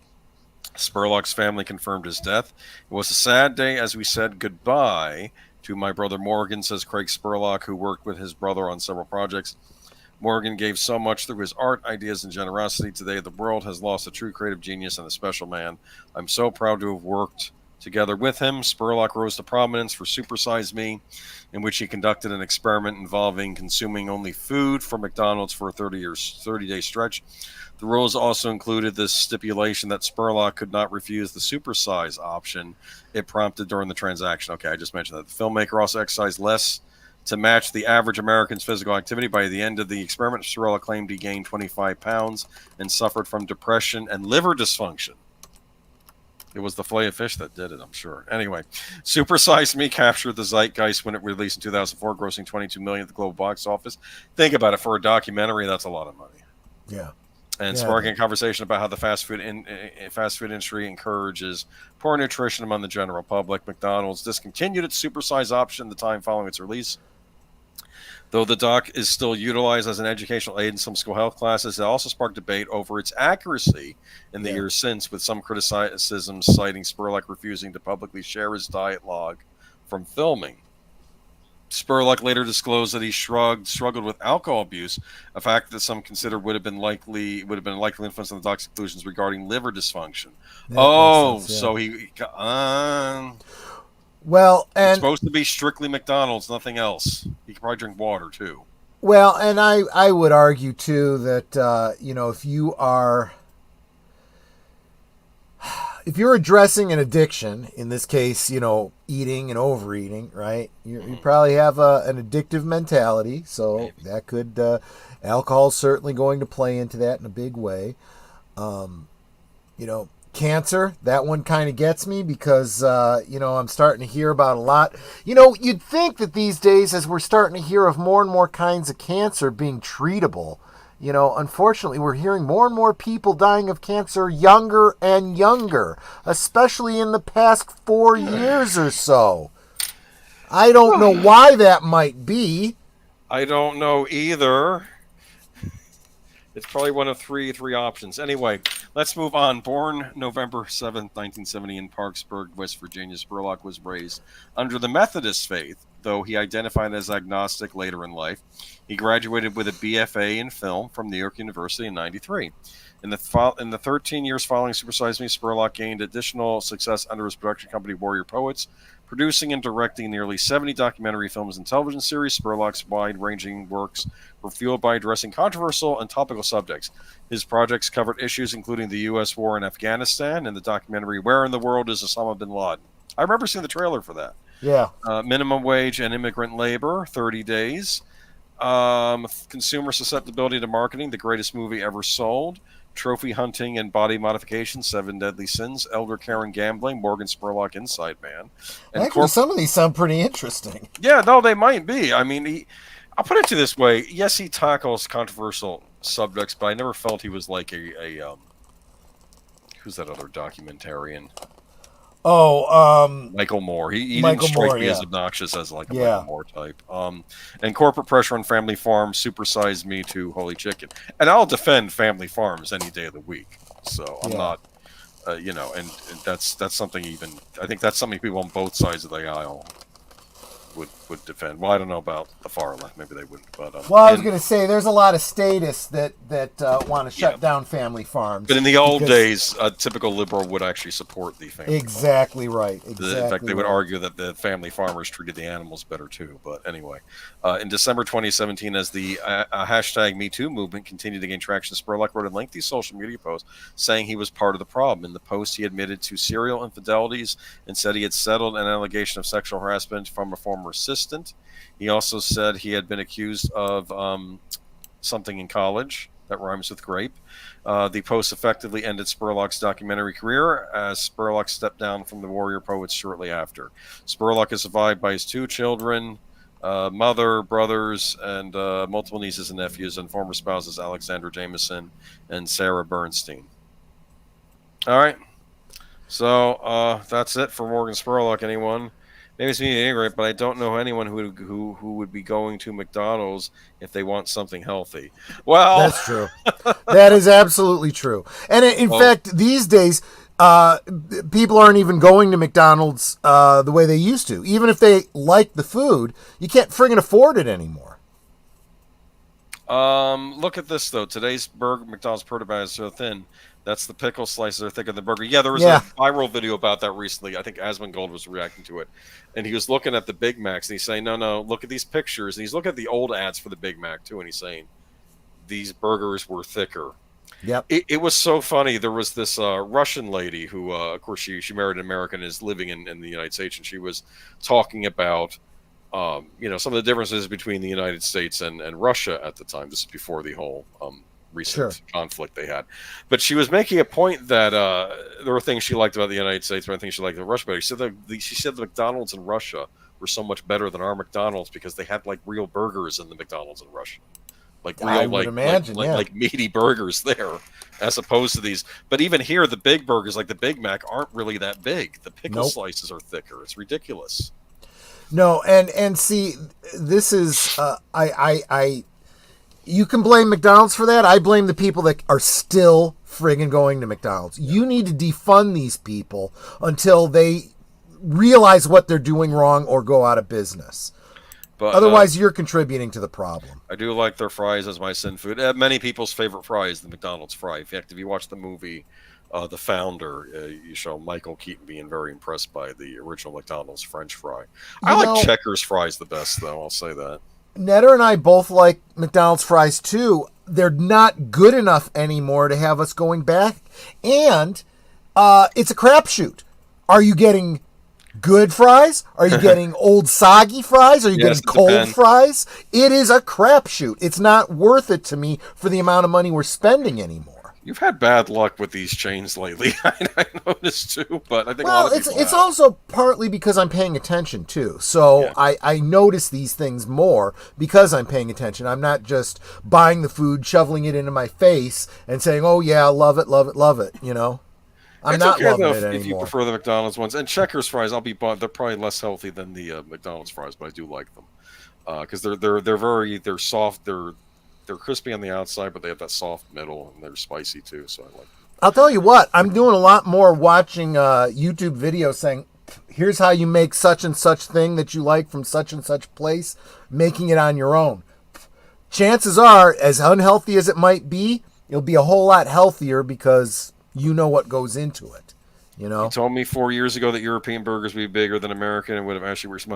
Spurlock's family confirmed his death. It was a sad day as we said goodbye to my brother Morgan, says Craig Spurlock, who worked with his brother on several projects. Morgan gave so much through his art, ideas, and generosity. Today, the world has lost a true creative genius and a special man. I'm so proud to have worked together with him. Spurlock rose to prominence for Super Size Me, in which he conducted an experiment involving consuming only food from McDonald's for a 30-day stretch. The rules also included this stipulation that Spurlock could not refuse the supersize option it prompted during the transaction. Okay, I just mentioned that. The filmmaker also exercised less to match the average American's physical activity. By the end of the experiment, Spurlock claimed he gained 25 pounds and suffered from depression and liver dysfunction. It was the fillet of fish that did it, I'm sure. Anyway, Super Size Me captured the zeitgeist when it released in 2004, grossing $22 million at the global box office. Think about it. For a documentary, that's a lot of money. Yeah. And sparking a conversation about how the fast food industry encourages poor nutrition among the general public. McDonald's discontinued its supersize option the time following its release. Though the doc is still utilized as an educational aid in some school health classes, it also sparked debate over its accuracy in the years since, with some criticism citing Spurlock refusing to publicly share his diet log from filming. Spurlock later disclosed that he struggled with alcohol abuse, a fact that some consider would have been a likely influence on the doc's conclusions regarding liver dysfunction. So he well, and it's supposed to be strictly McDonald's, nothing else. He could probably drink water too. Well, and I would argue too that if you're addressing an addiction, in this case, eating and overeating, right? You probably have an addictive mentality, so that could alcohol is certainly going to play into that in a big way. Cancer, that one kind of gets me because I'm starting to hear about a lot. You'd think that these days, as we're starting to hear of more and more kinds of cancer being treatable, unfortunately, we're hearing more and more people dying of cancer younger and younger, especially in the past 4 years or so. I don't know why that might be. I don't know either. It's probably one of three options. Anyway, let's move on. Born November 7th, 1970 in Parksburg, West Virginia, Spurlock was raised under the Methodist faith, though he identified as agnostic later in life. He graduated with a BFA in film from New York University in 93. In the 13 years following Super Size Me, Spurlock gained additional success under his production company Warrior Poets, producing and directing nearly 70 documentary films and television series. Spurlock's wide-ranging works were fueled by addressing controversial and topical subjects. His projects covered issues including the U.S. war in Afghanistan and the documentary Where in the World is Osama bin Laden? I remember seeing the trailer for that. Yeah. Minimum wage and immigrant labor, 30 days. Consumer susceptibility to marketing, the greatest movie ever sold. Trophy hunting and body modification, 7 deadly sins. Elder care and gambling, Morgan Spurlock, Inside Man. And actually, some of these sound pretty interesting. Yeah, no, they might be. I mean, I'll put it to this way. Yes, he tackles controversial subjects, but I never felt he was like a who's that other documentarian? Michael Moore. He didn't strike me as obnoxious as like a Michael Moore type. And corporate pressure on family farms supersized me to Holy Chicken. And I'll defend family farms any day of the week. So I'm not, and that's something I think that's something people on both sides of the aisle would would defend. Well, I don't know about the far left. Maybe they wouldn't. But Well, I was going to say there's a lot of statists that want to shut down family farms. But in the old days, a typical liberal would actually support the family. Exactly right. Exactly. In fact, they would argue that the family farmers treated the animals better too. But anyway, in December 2017, as the hashtag #MeToo movement continued to gain traction, Spurlock wrote a lengthy social media post saying he was part of the problem. In the post, he admitted to serial infidelities and said he had settled an allegation of sexual harassment from a former assistant. He also said he had been accused of something in college that rhymes with grape. The post effectively ended Spurlock's documentary career as Spurlock stepped down from the Warrior Poets shortly after. Spurlock is survived by his 2 children, mother, brothers, and multiple nieces and nephews, and former spouses Alexandra Jameson and Sarah Bernstein. All right. So that's it for Morgan Spurlock. Anyone? Maybe it's me ignorant, but I don't know anyone who would be going to McDonald's if they want something healthy. Well, that's true. That is absolutely true. And in fact, these days, people aren't even going to McDonald's the way they used to. Even if they like the food, you can't friggin' afford it anymore. Look at this though. Today's McDonald's burger bag is so thin. That's the pickle slices are thicker than the burger. Yeah, there was a viral video about that recently. I think Asmongold was reacting to it. And he was looking at the Big Macs, and he's saying, no, look at these pictures. And he's looking at the old ads for the Big Mac, too, and he's saying, these burgers were thicker. Yep. It was so funny. There was this Russian lady who, of course, she married an American and is living in the United States, and she was talking about some of the differences between the United States and Russia at the time. This is before the whole recent conflict they had. But she was making a point that there were things she liked about the United States, but I think she liked about Russia better. She said the McDonald's in Russia were so much better than our McDonald's because they had like real burgers in the McDonald's in Russia. Like real, like meaty burgers there, as opposed to these. But even here, the big burgers, like the Big Mac, aren't really that big. The pickle slices are thicker. It's ridiculous. No, and see, this is you can blame McDonald's for that. I blame the people that are still friggin' going to McDonald's. You need to defund these people until they realize what they're doing wrong or go out of business. But otherwise, you're contributing to the problem. I do like their fries as my sin food. Many people's favorite fry is the McDonald's fry. In fact, if you watch the movie The Founder, you show Michael Keaton being very impressed by the original McDonald's French fry. I like Checkers fries the best, though. I'll say that. Netter and I both like McDonald's fries, too. They're not good enough anymore to have us going back. And it's a crapshoot. Are you getting good fries? Are you getting old soggy fries? Are you getting cold fries? It is a crapshoot. It's not worth it to me for the amount of money we're spending anymore. You've had bad luck with these chains lately. I noticed too, but I think it's also partly because I'm paying attention too. So I notice these things more because I'm paying attention. I'm not just buying the food, shoveling it into my face, and saying, "Oh yeah, love it, love it, love it." You know, I'm not loving it anymore. If you prefer the McDonald's ones and Checkers fries, I'll be bought. They're probably less healthy than the McDonald's fries, but I do like them because they're soft. They're crispy on the outside, but they have that soft middle, and they're spicy too, so I like them. I'll tell you what, I'm doing a lot more watching YouTube videos saying, here's how you make such and such thing that you like from such and such place, making it on your own. Chances are, as unhealthy as it might be, it'll be a whole lot healthier because you know what goes into it. You know? You told me 4 years ago that European burgers would be bigger than American and would have actually worse.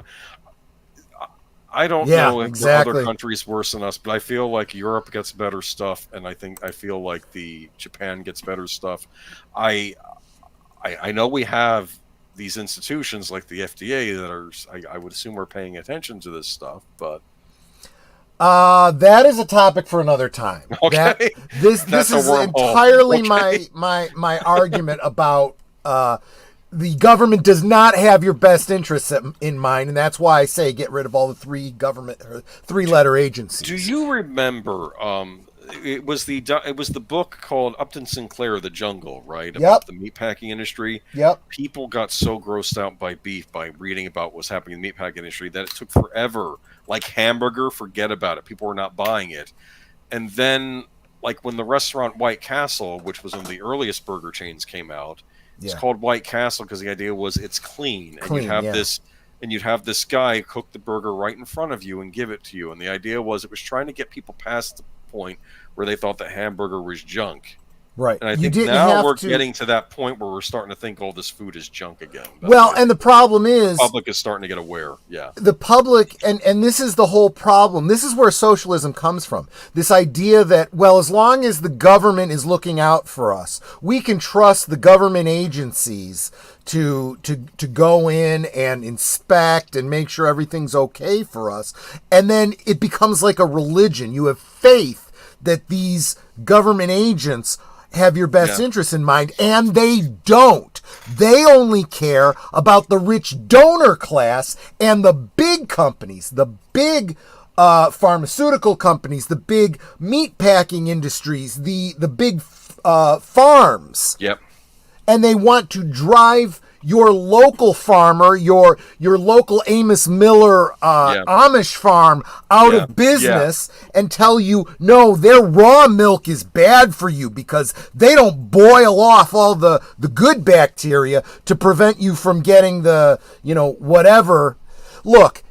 I don't know if other countries worse than us, but I feel like Europe gets better stuff, and I feel like the Japan gets better stuff. I know we have these institutions like the FDA that are, I would assume, we're paying attention to this stuff, but that is a topic for another time. Okay, this is entirely my argument about the government does not have your best interests in mind, and that's why I say get rid of all the three-letter agencies. Do you remember? It was the book called Upton Sinclair, The Jungle, right? About the meatpacking industry. Yep. People got so grossed out by beef by reading about what's happening in the meatpacking industry that it took forever. Like hamburger, forget about it. People were not buying it, and then like when the restaurant White Castle, which was one of the earliest burger chains, came out. It's called White Castle because the idea was it's clean and you have this and you'd have this guy cook the burger right in front of you and give it to you. And the idea was it was trying to get people past the point where they thought that hamburger was junk. Right. And I You think didn't now have we're to. getting to that point where we're starting to think, oh, this food is junk again. Well, and the problem is, the public is starting to get aware. Yeah. the public, and this is the whole problem. This is where socialism comes from. This idea that, well, as long as the government is looking out for us, we can trust the government agencies to go in and inspect and make sure everything's okay for us. And then it becomes like a religion. You have faith that these government agents have your best interests in mind, and they don't. They only care about the rich donor class and the big companies, the big pharmaceutical companies, the big meat packing industries, the big farms. Yep. And they want to drive your local farmer, your local Amos Miller Amish farm out of business and tell you, no, their raw milk is bad for you because they don't boil off all the good bacteria to prevent you from getting the, whatever. Look,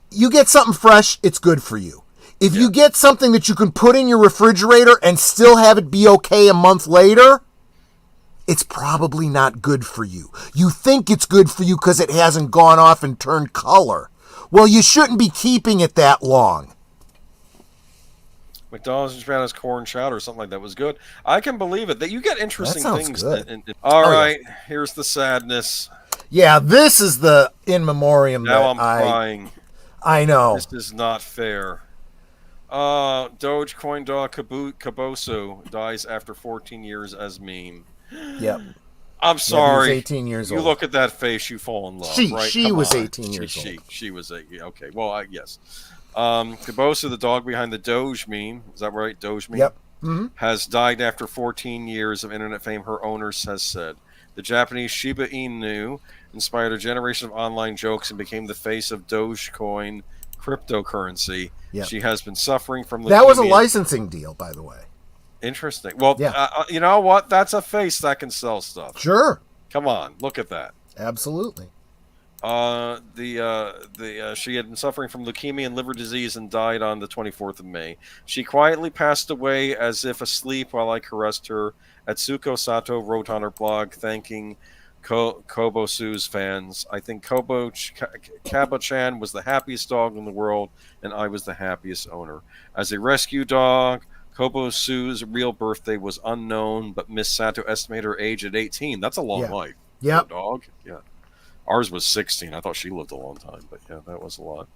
you get something fresh, it's good for you. If you get something that you can put in your refrigerator and still have it be okay a month later, it's probably not good for you. You think it's good for you because it hasn't gone off and turned color. Well, you shouldn't be keeping it that long. McDonald's in Japan has corn chowder or something like that was good. I can believe it. That you get interesting things. Good. All right, here's the sadness. Yeah, this is the in memoriam. Now I'm crying. I know. This is not fair. Dogecoin dog Kabosu dies after 14 years as meme. Yep. I'm sorry. He was 18 years old. You look at that face, you fall in love. She was 18 years old. She was 18. Okay. Well, yes. Kabosu, the dog behind the Doge meme, is that right? Doge meme. Yep. Mm-hmm. Has died after 14 years of internet fame. Her owners has said the Japanese Shiba Inu inspired a generation of online jokes and became the face of Dogecoin cryptocurrency. Yep. She has been suffering from leukemia. That was a licensing deal, by the way. Interesting. Well, you know what? That's a face that can sell stuff. Sure. Come on, look at that. Absolutely. She had been suffering from leukemia and liver disease and died on the 24th of May. She quietly passed away as if asleep while I caressed her. Atsuko Sato wrote on her blog thanking Kabosu's fans. I think Kabo-chan was the happiest dog in the world, and I was the happiest owner. As a rescue dog, Kabosu's real birthday was unknown, but Miss Sato estimated her age at 18. That's a long life. Yeah. Dog. Yeah. Ours was 16. I thought she lived a long time, but yeah, that was a lot.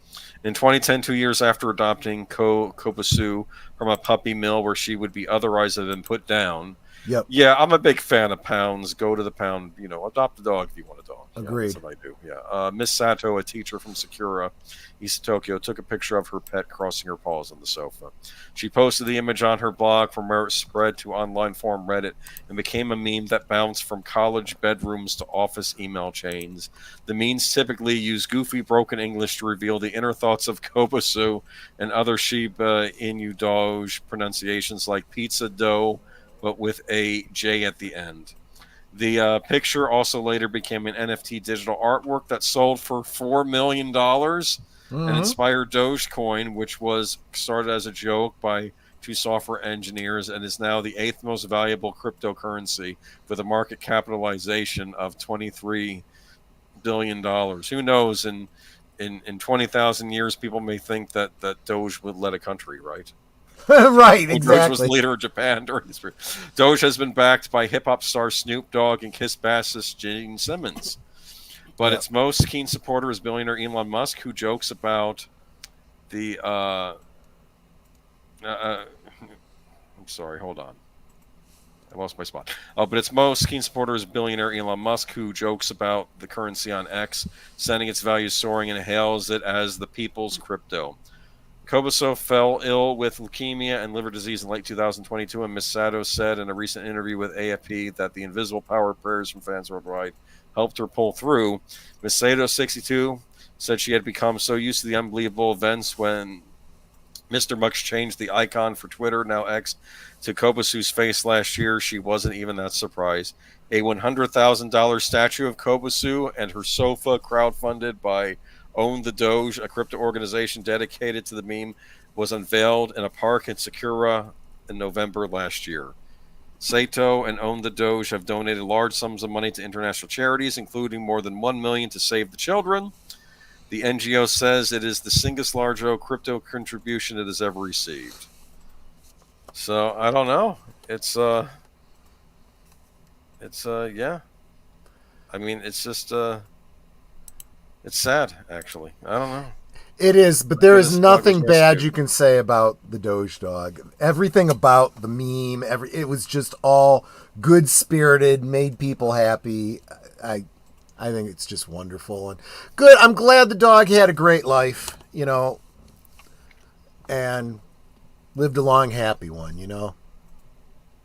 In 2010, 2 years after adopting Kabosu from a puppy mill where she would be otherwise have been put down. Yep. Yeah, I'm a big fan of pounds. Go to the pound, adopt a dog if you want a dog. Agreed. Yeah, that's what I do. Yeah. Miss Sato, a teacher from Sakura, East Tokyo, took a picture of her pet crossing her paws on the sofa. She posted the image on her blog from where it spread to online forum Reddit and became a meme that bounced from college bedrooms to office email chains. The memes typically use goofy, broken English to reveal the inner thoughts of Kabosu and other Shiba Inu Doge pronunciations like pizza dough, but with a J at the end. The picture also later became an NFT digital artwork that sold for $4 million and inspired Dogecoin, which was started as a joke by two software engineers and is now the 8th most valuable cryptocurrency with a market capitalization of $23 billion. Who knows? In 20,000 years, people may think that Doge would lead a country, right? Right, exactly. Doge was the leader of Japan during this period. Doge has been backed by hip-hop star Snoop Dogg and Kiss bassist Gene Simmons. But its most keen supporter is billionaire Elon Musk, who jokes about the... I'm sorry, hold on. I lost my spot. But its most keen supporter is billionaire Elon Musk, who jokes about the currency on X, sending its value soaring and hails it as the people's crypto. Kabosu fell ill with leukemia and liver disease in late 2022, and Ms. Sato said in a recent interview with AFP that the invisible power of prayers from fans worldwide helped her pull through. Ms. Sato, 62, said she had become so used to the unbelievable events when Mr. Much changed the icon for Twitter, now X, to Kobosu's face last year. She wasn't even that surprised. A $100,000 statue of Kobosu and her sofa, crowdfunded by Own the Doge, a crypto organization dedicated to the meme, was unveiled in a park in Sakura in November last year. Sato and Own the Doge have donated large sums of money to international charities, including more than $1 million to save the children. The NGO says it is the single largest crypto contribution it has ever received. So I don't know. Yeah. I mean, it's just it's sad actually. I don't know. It is, but there is nothing bad you can say about the Doge dog. Everything about the meme, it was just all good spirited, made people happy. I think it's just wonderful and good. I'm glad the dog had a great life, and lived a long, happy one,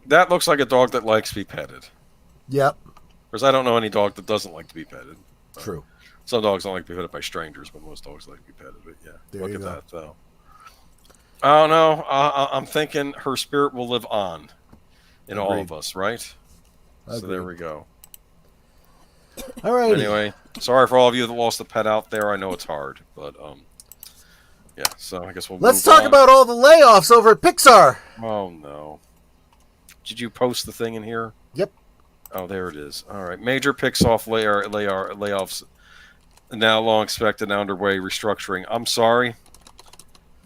That looks like a dog that likes to be petted. Yep. Because I don't know any dog that doesn't like to be petted. True. Some dogs don't like to be petted by strangers, but most dogs like to be petted. But yeah, look at that, though. I don't know. I'm thinking her spirit will live on in all of us, right? So there we go. All right. Anyway, sorry for all of you that lost a pet out there. I know it's hard, but yeah. So I guess let's talk about all the layoffs over at Pixar. Oh no! Did you post the thing in here? Yep. Oh, there it is. All right. Major Pixar layoffs now long expected and underway restructuring. I'm sorry.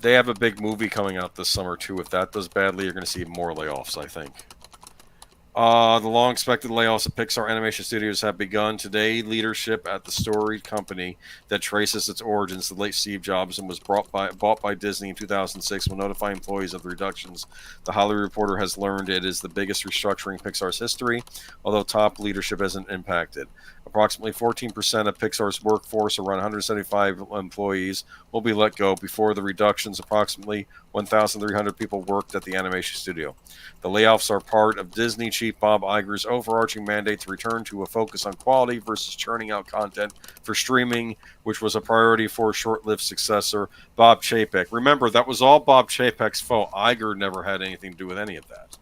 They have a big movie coming out this summer, too. If that does badly, you're going to see more layoffs, I think. The long-expected layoffs at Pixar Animation Studios have begun. Today, leadership at the storied company that traces its origins to late Steve Jobs and was bought by Disney in 2006 will notify employees of the reductions. The Hollywood Reporter has learned it is the biggest restructuring in Pixar's history, although top leadership isn't impacted. Approximately 14% of Pixar's workforce, around 175 employees, will be let go. Before the reductions, approximately 1,300 people worked at the animation studio. The layoffs are part of Disney chief Bob Iger's overarching mandate to return to a focus on quality versus churning out content for streaming, which was a priority for a short-lived successor, Bob Chapek. Remember, that was all Bob Chapek's fault. Iger never had anything to do with any of that.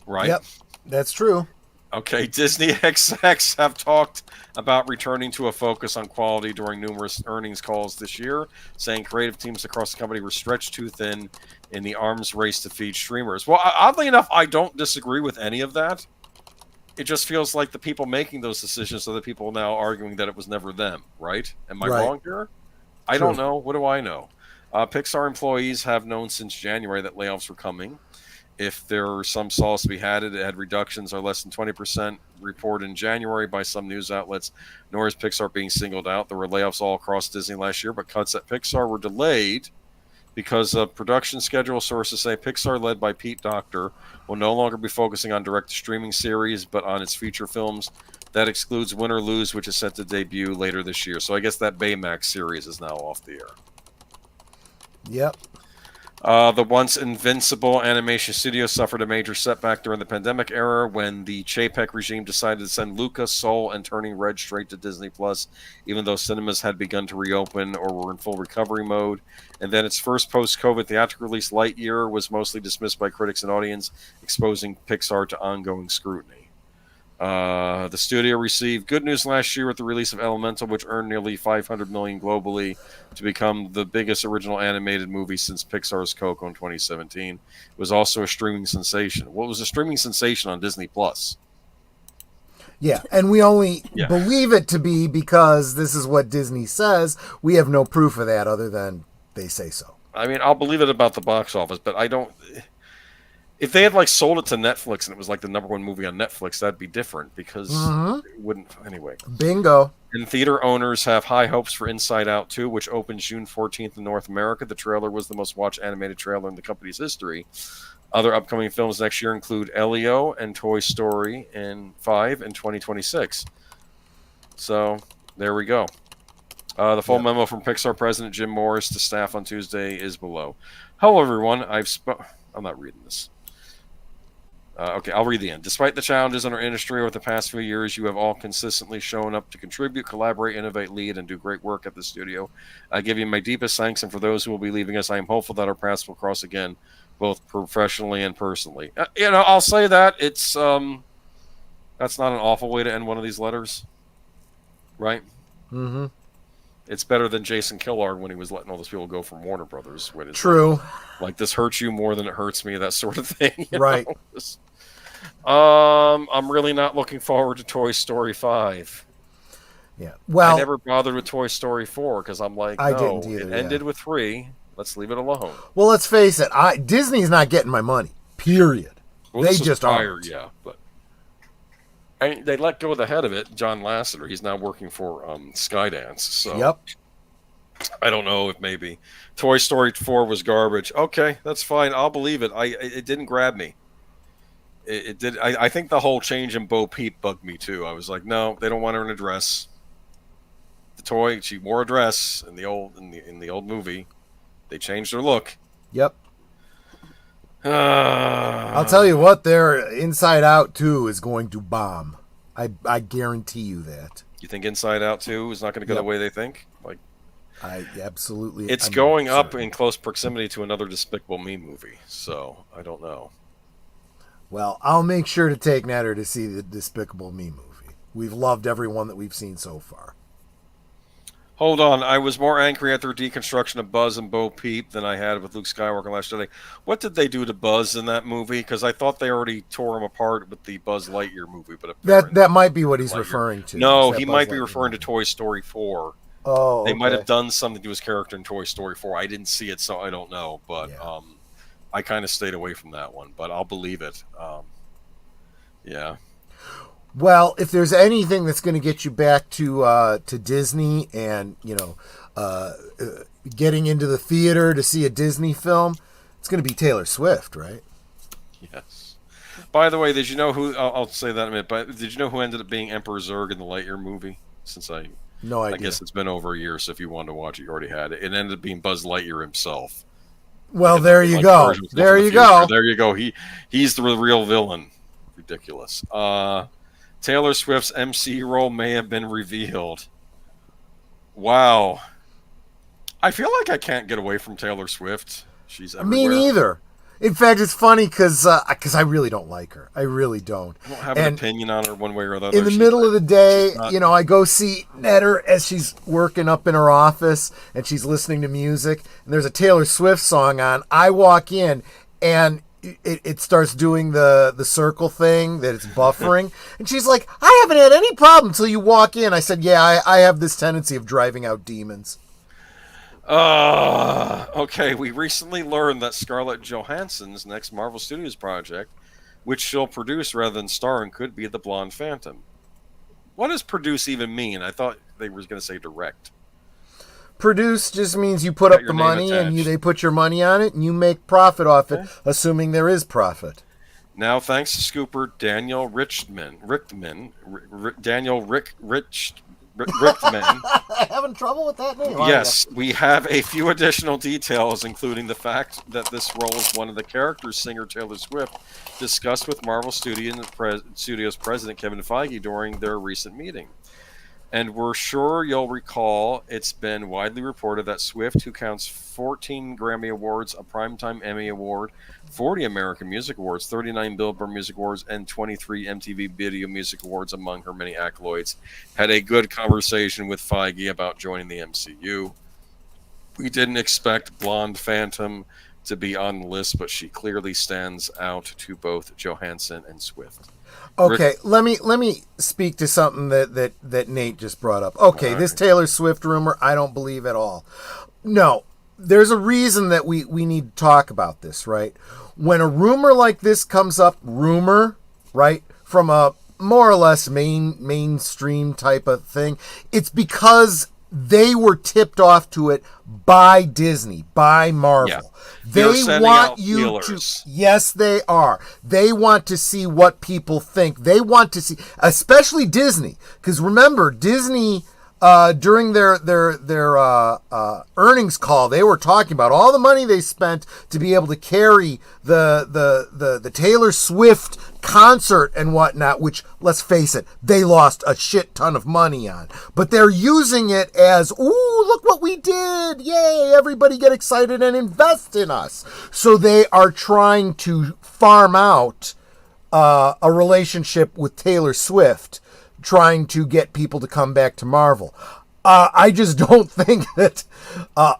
Right? Yep, that's true. Okay, Disney execs have talked about returning to a focus on quality during numerous earnings calls this year, saying creative teams across the company were stretched too thin in the arms race to feed streamers. Well, oddly enough, I don't disagree with any of that. It just feels like the people making those decisions are the people now arguing that it was never them, right? Am I wrong here? I don't know. What do I know? Pixar employees have known since January that layoffs were coming. If there are some solace to be had, it had reductions are less than 20% reported in January by some news outlets, nor is Pixar being singled out. There were layoffs all across Disney last year, but cuts at Pixar were delayed because of production schedule. Sources say Pixar, led by Pete Docter, will no longer be focusing on direct-to-streaming series, but on its feature films. That excludes Win or Lose, which is set to debut later this year. So I guess that Baymax series is now off the air. Yep. The once invincible animation studio suffered a major setback during the pandemic era when the Chapek regime decided to send Luca, Soul, and Turning Red straight to Disney+, even though cinemas had begun to reopen or were in full recovery mode. And then its first post-COVID theatrical release, Lightyear, was mostly dismissed by critics and audience, exposing Pixar to ongoing scrutiny. The studio received good news last year with the release of Elemental, which earned nearly $500 million globally to become the biggest original animated movie since Pixar's Coco in 2017. It was also a streaming sensation. Well, it was a streaming sensation on Disney+. Yeah, and we only believe it to be because this is what Disney says. We have no proof of that other than they say so. I mean, I'll believe it about the box office, but I don't... If they had sold it to Netflix and it was the #1 movie on Netflix, that'd be different because it wouldn't anyway. Bingo. And theater owners have high hopes for Inside Out 2, which opens June 14th in North America. The trailer was the most watched animated trailer in the company's history. Other upcoming films next year include Elio and Toy Story 5 in 2026. So there we go. The full memo from Pixar President Jim Morris to staff on Tuesday is below. Hello, everyone. I'm not reading this. Okay, I'll read the end. Despite the challenges in our industry over the past few years, you have all consistently shown up to contribute, collaborate, innovate, lead, and do great work at the studio. I give you my deepest thanks, and for those who will be leaving us, I am hopeful that our paths will cross again, both professionally and personally. I'll say that it's that's not an awful way to end one of these letters, right? Mm-hmm. It's better than Jason Killard when he was letting all those people go from Warner Brothers. When it's True. like this hurts you more than it hurts me, that sort of thing. Right. I'm really not looking forward to Toy Story 5. Yeah. Well, I never bothered with Toy Story 4 because I'm like, I no, didn't either, it ended with 3. Let's leave it alone. Well, let's face it. Disney's not getting my money. Period. Well, they this was just prior, aren't. yeah, but they let go of the head of it, John Lasseter. He's now working for Skydance. So Yep. I don't know if maybe Toy Story 4 was garbage. Okay, that's fine. I'll believe it. It didn't grab me. It did. I think the whole change in Bo Peep bugged me too. I was like, no, they don't want her in a dress. The toy, she wore a dress in the old movie. They changed her look. Yep. I'll tell you what, their Inside Out 2 is going to bomb. I guarantee you that. You think Inside Out 2 is not going to go the way they think? Like, I absolutely. It's going up in close proximity to another Despicable Me movie, so I don't know. Well, I'll make sure to take Netter to see the Despicable Me movie. We've loved every one that we've seen so far. Hold on, I was more angry at their deconstruction of Buzz and Bo Peep than I had with Luke Skywalker Last Jedi. What did they do to Buzz in that movie? Because I thought they already tore him apart with the Buzz Lightyear movie. But that might be what he's referring to. No, he might be referring to Toy Story 4. Oh, they might have done something to his character in Toy Story 4. I didn't see it, so I don't know. But I kind of stayed away from that one. But I'll believe it. Yeah. Well, if there's anything that's going to get you back to Disney and, getting into the theater to see a Disney film, it's going to be Taylor Swift, right? Yes. By the way, did you know who, I'll say that in a minute, but did you know who ended up being Emperor Zurg in the Lightyear movie? No idea. I guess it's been over a year, so if you wanted to watch it, you already had it. It ended up being Buzz Lightyear himself. Well, there you go. There you go. There you go. He's the real villain. Ridiculous. Taylor Swift's MC role may have been revealed. Wow. I feel like I can't get away from Taylor Swift. She's everywhere. Me neither. In fact, it's funny because I really don't like her. I really don't. I don't have an opinion on her one way or the other. In the middle of the day, I go see Netter as she's working up in her office and she's listening to music. And there's a Taylor Swift song on. I walk in and it starts doing the circle thing that it's buffering. And she's like, I haven't had any problem until you walk in. I said, yeah, I have this tendency of driving out demons. Okay, we recently learned that Scarlett Johansson's next Marvel Studios project, which she'll produce rather than star in, could be the Blonde Phantom. What does produce even mean? I thought they were going to say direct. Produce just means you put up the money and they put your money on it and you make profit off it, assuming there is profit. Now, thanks to Scooper Daniel Richtman, Having trouble with that name? Yes, we have a few additional details, including the fact that this role is one of the characters singer Taylor Swift discussed with Marvel Studios president Kevin Feige during their recent meeting. And we're sure you'll recall it's been widely reported that Swift, who counts 14 Grammy Awards, a Primetime Emmy Award, 40 American Music Awards, 39 Billboard Music Awards, and 23 MTV Video Music Awards among her many accolades, had a good conversation with Feige about joining the MCU. We didn't expect Blonde Phantom to be on the list, but she clearly stands out to both Johansson and Swift. Okay, let me speak to something that Nate just brought up. Okay, this Taylor Swift rumor, I don't believe at all. No, there's a reason that we need to talk about this, right? When a rumor like this comes up, right, from a more or less mainstream type of thing, it's because they were tipped off to it by Disney, by Marvel. Yeah. They want you to, yes, they are. They want to see what people think. They want to see, especially Disney, because remember, Disney during their earnings call, they were talking about all the money they spent to be able to carry the Taylor Swift concert and whatnot, which, let's face it, they lost a shit ton of money on. But they're using it as, ooh, look what we did. Yay, everybody get excited and invest in us. So they are trying to farm out a relationship with Taylor Swift, trying to get people to come back to Marvel. I just don't think that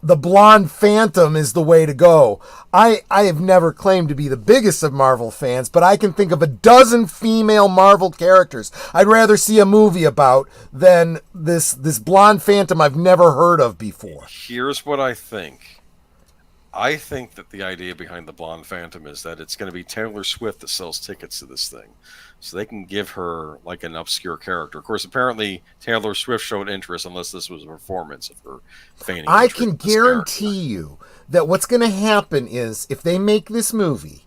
the Blonde Phantom is the way to go. I have never claimed to be the biggest of Marvel fans, but I can think of a dozen female Marvel characters I'd rather see a movie about than this Blonde Phantom I've never heard of before. Here's what I think. I think that the idea behind the Blonde Phantom is that it's going to be Taylor Swift that sells tickets to this thing. So they can give her like an obscure character. Of course, apparently Taylor Swift showed interest, unless this was a performance of her feigning. I can guarantee you that what's going to happen is, if they make this movie,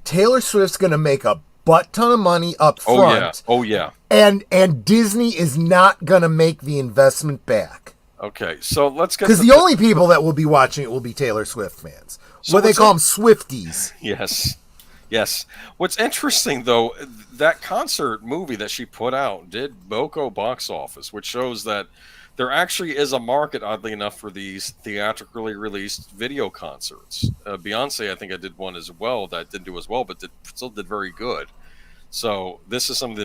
Taylor Swift's going to make a butt ton of money up front. Oh yeah. And Disney is not going to make the investment back. Okay, so let's get, because the only people that will be watching it will be Taylor Swift fans. So what they call them, Swifties. Yes. What's interesting, though, that concert movie that she put out did Boko box office, which shows that there actually is a market, oddly enough, for these theatrically released video concerts. Beyonce, I think, I did one as well that didn't do as well, but still did very good. So this is some of the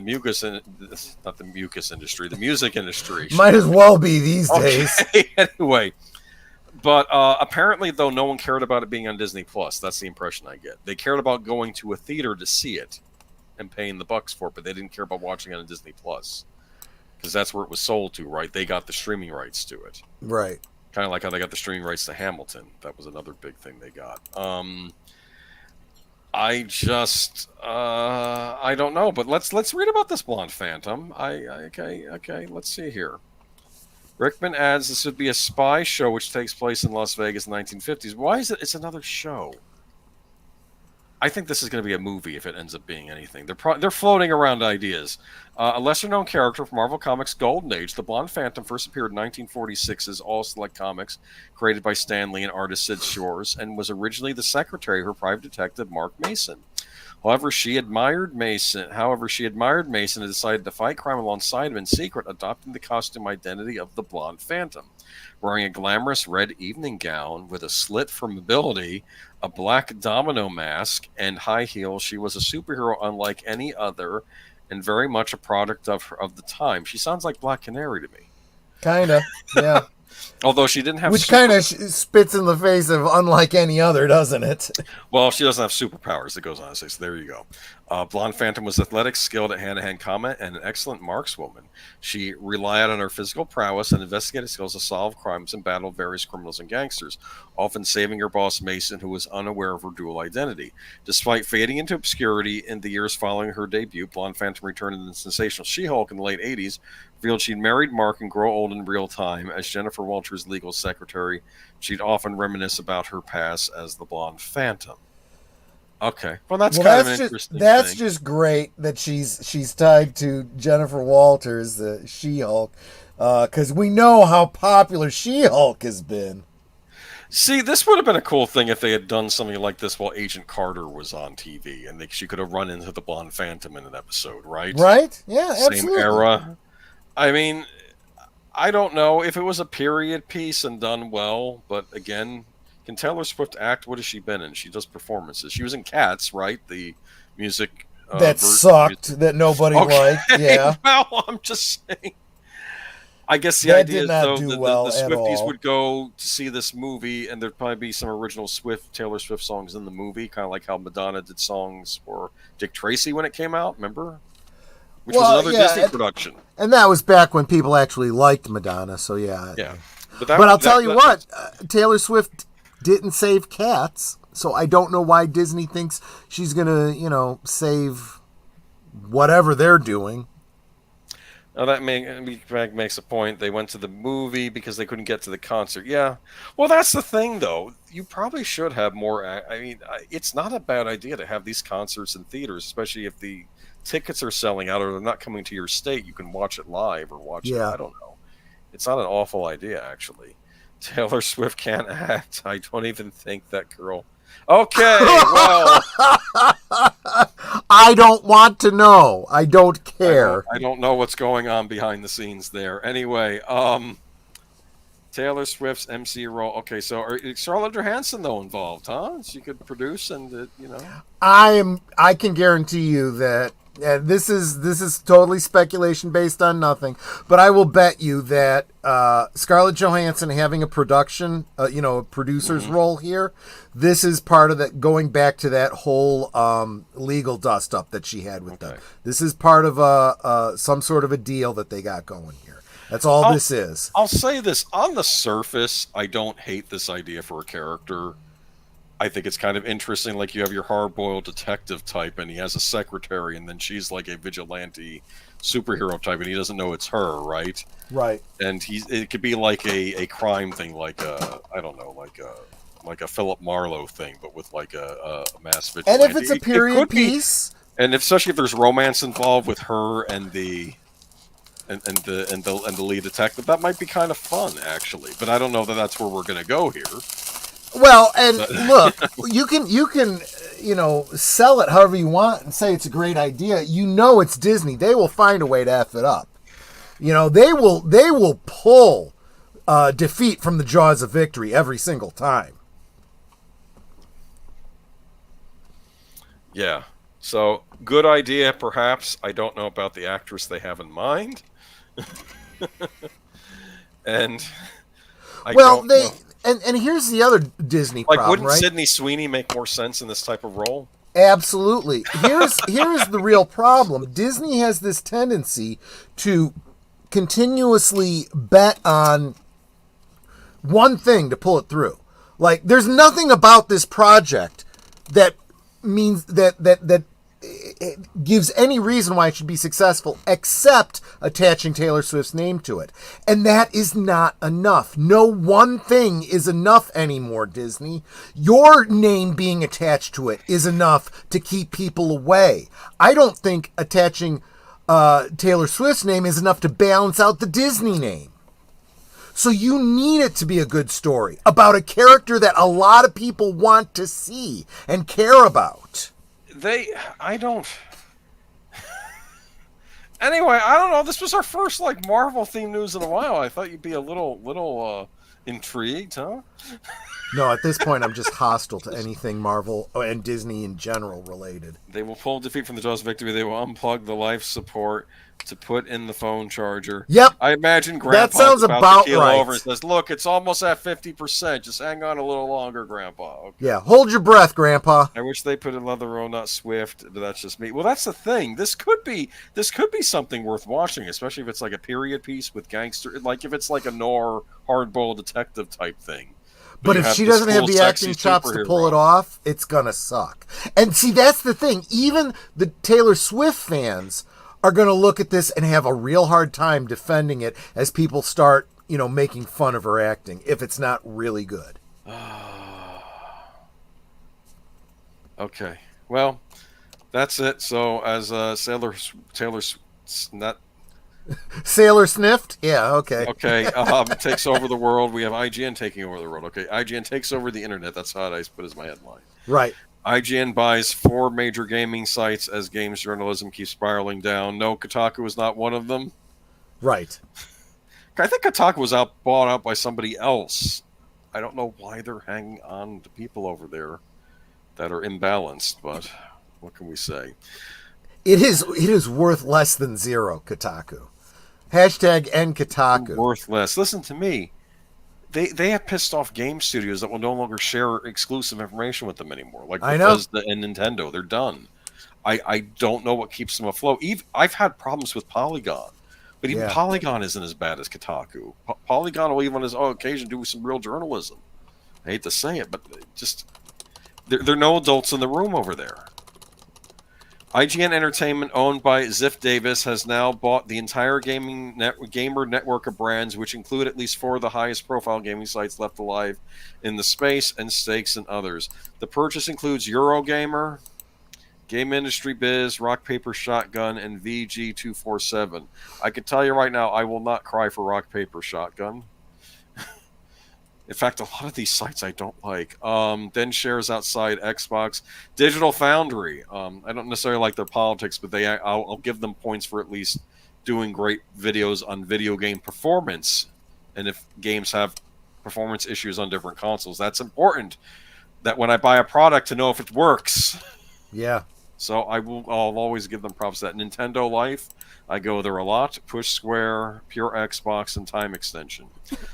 not the mucus industry, the music industry. Might as well be these days. Anyway. But apparently, though, no one cared about it being on Disney Plus. That's the impression I get. They cared about going to a theater to see it and paying the bucks for it, but they didn't care about watching it on Disney Plus, because that's where it was sold to, right? They got the streaming rights to it. Right. Kind of like how they got the streaming rights to Hamilton. That was another big thing they got. I don't know, but let's read about this Blonde Phantom. Okay, let's see here. Rickman adds this would be a spy show which takes place in Las Vegas in the 1950s. Why is it? It's another show. I think this is going to be a movie if it ends up being anything. They're floating around ideas. A lesser-known character from Marvel Comics' Golden Age, the Blonde Phantom first appeared in 1946's All Select Comics, created by Stan Lee and artist Sid Shores, and was originally the secretary of her private detective Mark Mason. However, she admired Mason and decided to fight crime alongside him in secret, adopting the costume identity of the Blonde Phantom. Wearing a glamorous red evening gown with a slit for mobility, a black domino mask, and high heels, she was a superhero unlike any other, and very much a product of the time. She sounds like Black Canary to me. Kinda, yeah. Although she didn't have... Which kind of spits in the face of unlike any other, doesn't it? Well, she doesn't have superpowers, it goes on to say, so there you go. Blonde Phantom was athletic, skilled at hand-to-hand combat, and an excellent markswoman. She relied on her physical prowess and investigative skills to solve crimes and battle various criminals and gangsters, often saving her boss Mason, who was unaware of her dual identity. Despite fading into obscurity in the years following her debut, Blonde Phantom returned in the sensational She-Hulk in the late 80s, revealed she'd married Mark and grow old in real time. As Jennifer Walters' legal secretary, she'd often reminisce about her past as the Blonde Phantom. Okay, well that's kind of an interesting That's thing. just great that she's tied to Jennifer Walters, the She-Hulk, because we know how popular She-Hulk has been. See, this would have been a cool thing if they had done something like this while Agent Carter was on TV, and she could have run into the Blonde Phantom in an episode, right? Right? Yeah, absolutely. Same era. I mean, I don't know if it was a period piece and done well, but again, can Taylor Swift act? What has she been in? She does performances. She was in Cats, right? The music that sucked, that nobody liked. Yeah. Well, I'm just saying. I guess the idea is, though, the Swifties would go to see this movie, and there'd probably be some original Taylor Swift songs in the movie, kind of like how Madonna did songs for Dick Tracy when it came out. Remember? Which was another Disney production. And that was back when people actually liked Madonna, so yeah. Yeah. But I'll tell you what, Taylor Swift didn't save Cats, so I don't know why Disney thinks she's going to, save whatever they're doing. Now that makes a point. They went to the movie because they couldn't get to the concert. Yeah. Well, that's the thing, though. You probably should have more... I mean, it's not a bad idea to have these concerts in theaters, especially if the tickets are selling out or they're not coming to your state. You can watch it live or watch it, I don't know, It's not an awful idea, actually. Taylor Swift can't act. I don't even think that girl. Okay, well, I don't want to know. I don't care. I don't know what's going on behind the scenes there. Anyway, Taylor Swift's MC role. Okay, so is Scarlett Johansson though involved, huh? She could produce and I can guarantee you that this is totally speculation based on nothing, but I will bet you that Scarlett Johansson having a production, a producer's role here, this is part of that, going back to that whole legal dust up that she had with them. This is part of some sort of a deal that they got going here. That's all this is. I'll say this. On the surface, I don't hate this idea for a character. I think it's kind of interesting. Like, you have your hard-boiled detective type, and he has a secretary, and then she's like a vigilante superhero type, and he doesn't know it's her, right? Right. And it could be like a crime thing, like I don't know, like a Philip Marlowe thing, but with like a mass vigilante. And if it's a period piece, and especially if there's romance involved with her and the lead detective, that might be kind of fun, actually. But I don't know that that's where we're going to go here. Well, and look, you can sell it however you want and say it's a great idea. It's Disney. They will find a way to F it up. They will pull defeat from the jaws of victory every single time. Yeah. So, good idea, perhaps. I don't know about the actress they have in mind. And and here's the other Disney problem, wouldn't right? Sydney Sweeney make more sense in this type of role? Absolutely. Here's the real problem. Disney has this tendency to continuously bet on one thing to pull it through. Like, there's nothing about this project that means that it gives any reason why it should be successful except attaching Taylor Swift's name to it. And that is not enough. No one thing is enough anymore, Disney. Your name being attached to it is enough to keep people away. I don't think attaching Taylor Swift's name is enough to balance out the Disney name. So you need it to be a good story about a character that a lot of people want to see and care about. Anyway, I don't know. This was our first Marvel themed news in a while. I thought you'd be a little intrigued, huh? No, at this point, I'm just hostile to anything Marvel and Disney in general related. They will pull defeat from the jaws of victory. They will unplug the life support to put in the phone charger. Yep. I imagine Grandpa that sounds about to keel right. over and says, "Look, it's almost at 50%. Just hang on a little longer, Grandpa." Okay. Yeah, hold your breath, Grandpa. I wish they put in Leather Row, not Swift, but that's just me. Well, that's the thing. This could be something worth watching, especially if it's like a period piece with gangster, like if it's like a noir, hard-boiled detective type thing. But if she doesn't have the acting chops to pull it off, it's gonna suck. And see, that's the thing. Even the Taylor Swift fans are going to look at this and have a real hard time defending it as people start, making fun of her acting if it's not really good. Okay. Well, that's it. So as Sailor sniffed? Yeah, okay. Okay, takes over the world. We have IGN taking over the world. Okay, IGN takes over the internet. That's how I put as my headline. Right. IGN buys 4 major gaming sites as games journalism keeps spiraling down. No, Kotaku is not one of them. Right. I think Kotaku was bought out by somebody else. I don't know why they're hanging on to people over there that are imbalanced, but what can we say? It is worth less than zero, Kotaku. Hashtag end Kotaku. Worth less. Listen to me. They have pissed off game studios that will no longer share exclusive information with them anymore. Like Bethesda and Nintendo, they're done. I don't know what keeps them afloat. I've had problems with Polygon, but even Polygon isn't as bad as Kotaku. Polygon will even on his own occasion do some real journalism. I hate to say it, but just there are no adults in the room over there. IGN Entertainment, owned by Ziff Davis, has now bought the entire gamer network of brands, which include at least 4 of the highest-profile gaming sites left alive in the space, and stakes in others. The purchase includes Eurogamer, Game Industry Biz, Rock Paper Shotgun, and VG247. I can tell you right now, I will not cry for Rock Paper Shotgun. In fact, a lot of these sites I don't like. Then shares outside Xbox, Digital Foundry. I don't necessarily like their politics, but I'll give them points for at least doing great videos on video game performance. And if games have performance issues on different consoles, that's important. That when I buy a product to know if it works. Yeah. So I'll always give them props to that. Nintendo Life, I go there a lot. Push Square, Pure Xbox, and Time Extension.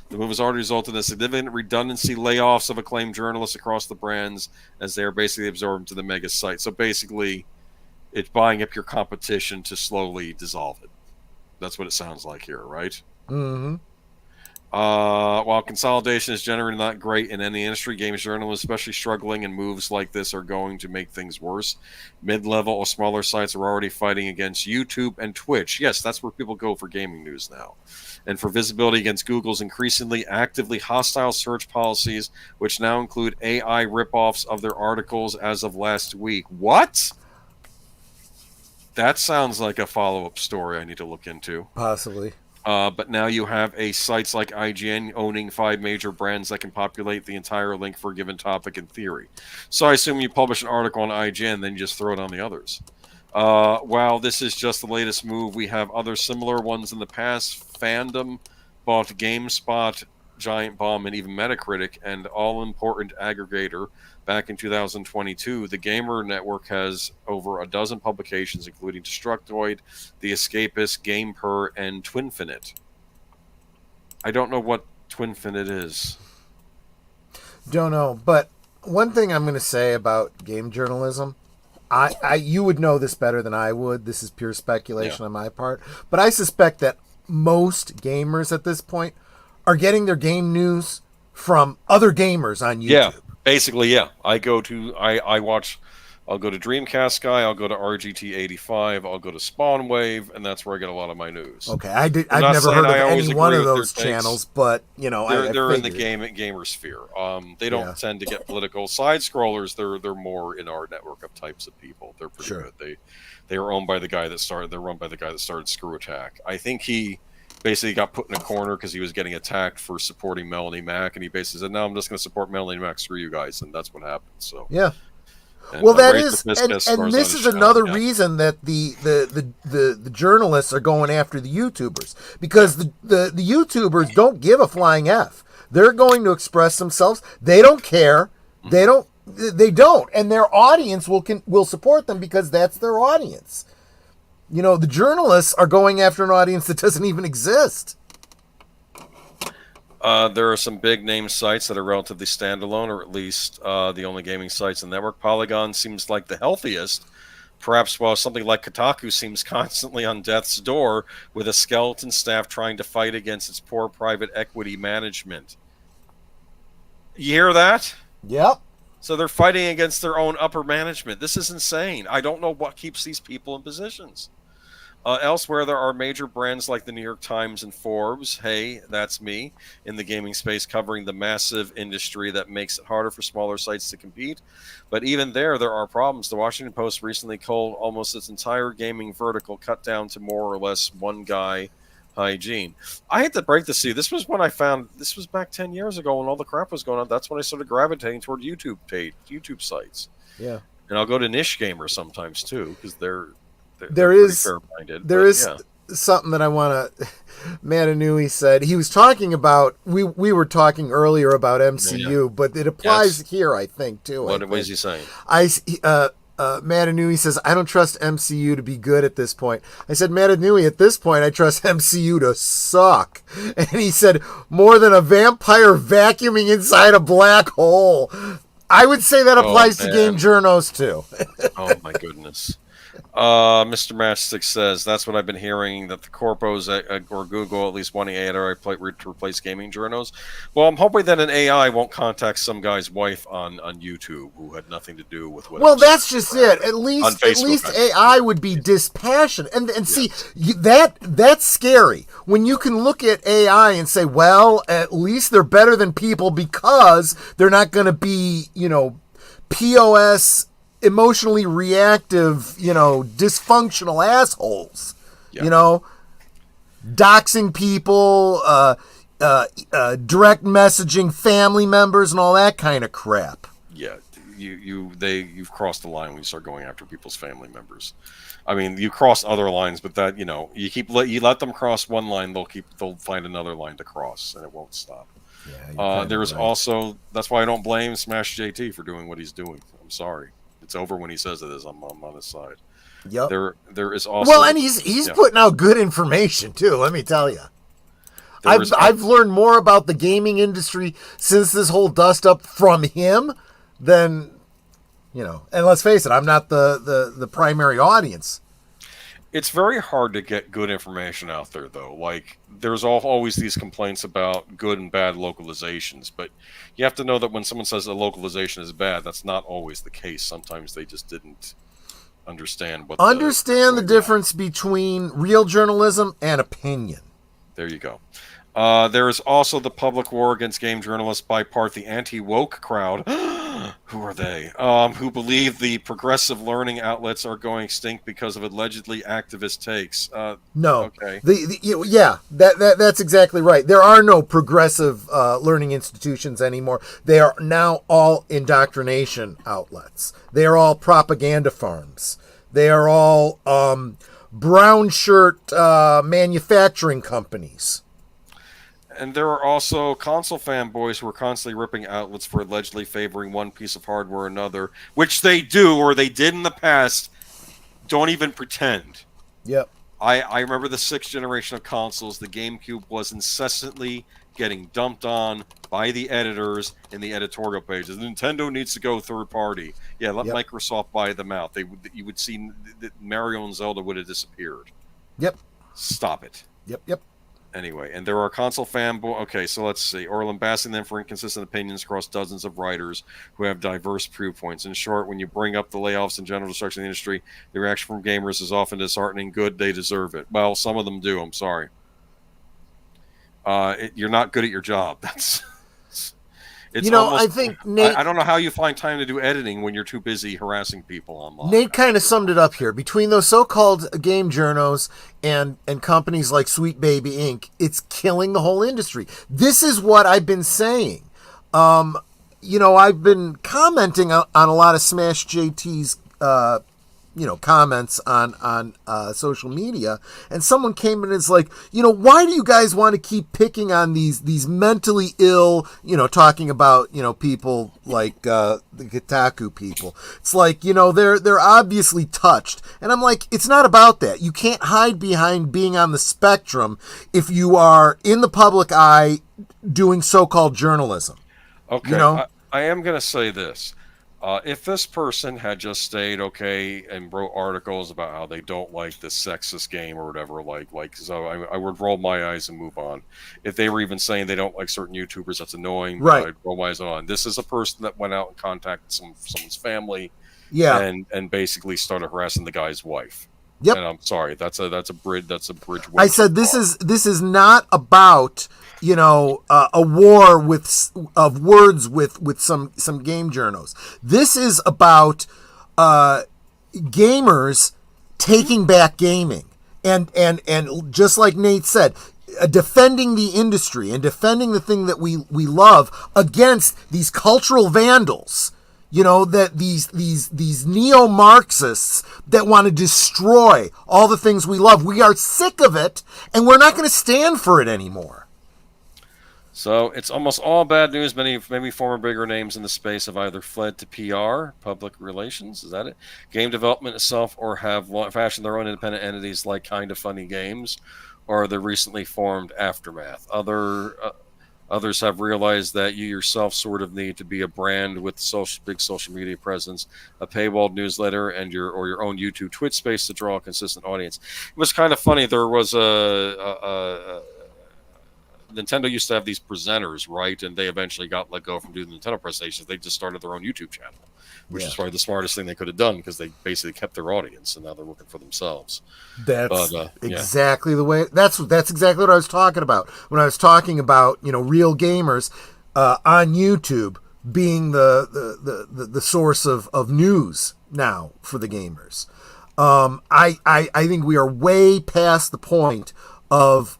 The move has already resulted in significant redundancy layoffs of acclaimed journalists across the brands as they are basically absorbed into the mega site. So basically, it's buying up your competition to slowly dissolve it. That's what it sounds like here, right? Mm-hmm. While consolidation is generally not great in any industry, games journalists, especially struggling, and moves like this are going to make things worse. Mid-level or smaller sites are already fighting against YouTube and Twitch. Yes, that's where people go for gaming news now. And for visibility against Google's increasingly actively hostile search policies, which now include AI ripoffs of their articles as of last week. What? That sounds like a follow-up story I need to look into. Possibly. But now you have sites like IGN owning 5 major brands that can populate the entire link for a given topic in theory. So I assume you publish an article on IGN, then you just throw it on the others. While this is just the latest move, we have other similar ones in the past. Fandom bought GameSpot, Giant Bomb, and even Metacritic, and all-important aggregator. Back in 2022, the Gamer Network has over a dozen publications, including Destructoid, The Escapist, GamePer, and Twinfinite. I don't know what Twinfinite is. Don't know, but one thing I'm going to say about game journalism, you would know this better than I would. This is pure speculation on my part, but I suspect that most gamers at this point are getting their game news from other gamers on YouTube. Yeah. Basically, yeah. I'll go to Dreamcast Guy, I'll go to RGT85, I'll go to Spawnwave, and that's where I get a lot of my news. Okay, I've never heard of any one of those channels, but they're in the gamer sphere. They don't tend to get political. Side scrollers, they're more in our network of types of people. They're pretty good. They are owned by the guy that started. They're run by the guy that started Screw Attack. I think he basically got put in a corner because he was getting attacked for supporting Melanie Mac, and he basically said, "No, I'm just going to support Melanie Mac. Screw you guys," and that's what happened. So yeah. Well, that is, and this is another reason that the journalists are going after the YouTubers, because the YouTubers don't give a flying F. They're going to express themselves. They don't care. They don't, and their audience will support them because that's their audience. The journalists are going after an audience that doesn't even exist. There are some big name sites that are relatively standalone, or at least the only gaming sites in the network. Polygon seems like the healthiest, perhaps while something like Kotaku seems constantly on death's door with a skeleton staff trying to fight against its poor private equity management. You hear that? Yep. So they're fighting against their own upper management. This is insane. I don't know what keeps these people in positions. Elsewhere, there are major brands like the New York Times and Forbes, hey, that's me, in the gaming space, covering the massive industry that makes it harder for smaller sites to compete. But even there are problems. The Washington Post recently culled almost its entire gaming vertical, cut down to more or less one guy hygiene. I had to break this to you. This was when I found, this was back 10 years ago when all the crap was going on. That's when I started gravitating toward YouTube sites. Yeah. And I'll go to niche gamers sometimes too, because there is something that I want to. Matanui said he was talking about. We were talking earlier about MCU, but it applies here, I think, too. What is he saying? Matanui says, I don't trust MCU to be good at this point. I said, Matanui, at this point, I trust MCU to suck. And he said, more than a vampire vacuuming inside a black hole. I would say that applies to game journos too. Oh my goodness. Mr. Matchstick says that's what I've been hearing, that the corpos or Google at least wanting AI to replace gaming journos. Well, I'm hoping that an AI won't contact some guy's wife on YouTube who had nothing to do with what. Well, that's just it. At least AI would be dispassionate, and see that's scary when you can look at AI and say, well, at least they're better than people because they're not going to be POS emotionally reactive, dysfunctional assholes. Yeah. Doxing people, direct messaging family members, and all that kind of crap. Yeah, you've crossed the line when you start going after people's family members. I mean, you cross other lines, but that you let them cross one line, they'll find another line to cross, and it won't stop. Yeah, There's also that's why I don't blame Smash JT for doing what he's doing. I'm sorry, it's over when he says it is. I'm on his side. Yep. There is also and he's putting out good information too. Let me tell you. I've learned more about the gaming industry since this whole dust up from him than, and let's face it, I'm not the primary audience. It's very hard to get good information out there, though. Like, there's always these complaints about good and bad localizations, but you have to know that when someone says a localization is bad, that's not always the case. Sometimes they just didn't understand the difference between real journalism and opinion. There you go. There is also the public war against game journalists by part the anti-woke crowd. Who are they? Who believe the progressive learning outlets are going extinct because of allegedly activist takes. No. Okay. That's exactly right. There are no progressive learning institutions anymore. They are now all indoctrination outlets. They are all propaganda farms. They are all brown shirt manufacturing companies. And there are also console fanboys who are constantly ripping outlets for allegedly favoring one piece of hardware or another, which they do, or they did in the past. Don't even pretend. Yep. I remember the 6th generation of consoles. The GameCube was incessantly getting dumped on by the editors in the editorial pages. Nintendo needs to go third party. Yeah, let Microsoft buy them out. You would see that Mario and Zelda would have disappeared. Yep. Stop it. Yep. Anyway, and there are console fanboys. Okay, so let's see. Or lambasting them for inconsistent opinions across dozens of writers who have diverse viewpoints. In short, when you bring up the layoffs and general destruction of the industry, the reaction from gamers is often disheartening. Good, they deserve it. Well, some of them do. I'm sorry. You're not good at your job. It's almost, I think Nate. I don't know how you find time to do editing when you're too busy harassing people online. Nate kind of summed it up here. Between those so-called game journos and companies like Sweet Baby Inc., it's killing the whole industry. This is what I've been saying. I've been commenting on a lot of Smash JT's comments on social media, and someone came in and is like, why do you guys want to keep picking on these mentally ill, talking about, people like the Kotaku people. It's like, they're obviously touched. And I'm like, it's not about that. You can't hide behind being on the spectrum if you are in the public eye doing so-called journalism. Okay, I am going to say this. If this person had just stayed and wrote articles about how they don't like this sexist game or whatever, so I would roll my eyes and move on. If they were even saying they don't like certain YouTubers, that's annoying. Right. I'd roll my eyes on. This is a person that went out and contacted someone's family, and basically started harassing the guy's wife. Yep. And I'm sorry, that's a bridge. I said this is not about a war of words with some game journos. This is about gamers taking back gaming and just like Nate said, defending the industry and defending the thing that we love against these cultural vandals. That these neo-Marxists that want to destroy all the things we love. We are sick of it, and we're not going to stand for it anymore. So it's almost all bad news. Maybe former bigger names in the space have either fled to PR, public relations, is that it? Game development itself, or have fashioned their own independent entities like Kinda Funny Games, or the recently formed Aftermath. Others have realized that you yourself sort of need to be a brand with big social media presence, a paywalled newsletter, and your own YouTube Twitch space to draw a consistent audience. It was kind of funny. There was Nintendo used to have these presenters, right? And they eventually got let go from doing the Nintendo presentations. They just started their own YouTube channel, which is probably the smartest thing they could have done because they basically kept their audience, and now they're working for themselves. That's exactly the way. That's exactly what I was talking about when I was talking about real gamers on YouTube being the source of news now for the gamers. I think we are way past the point of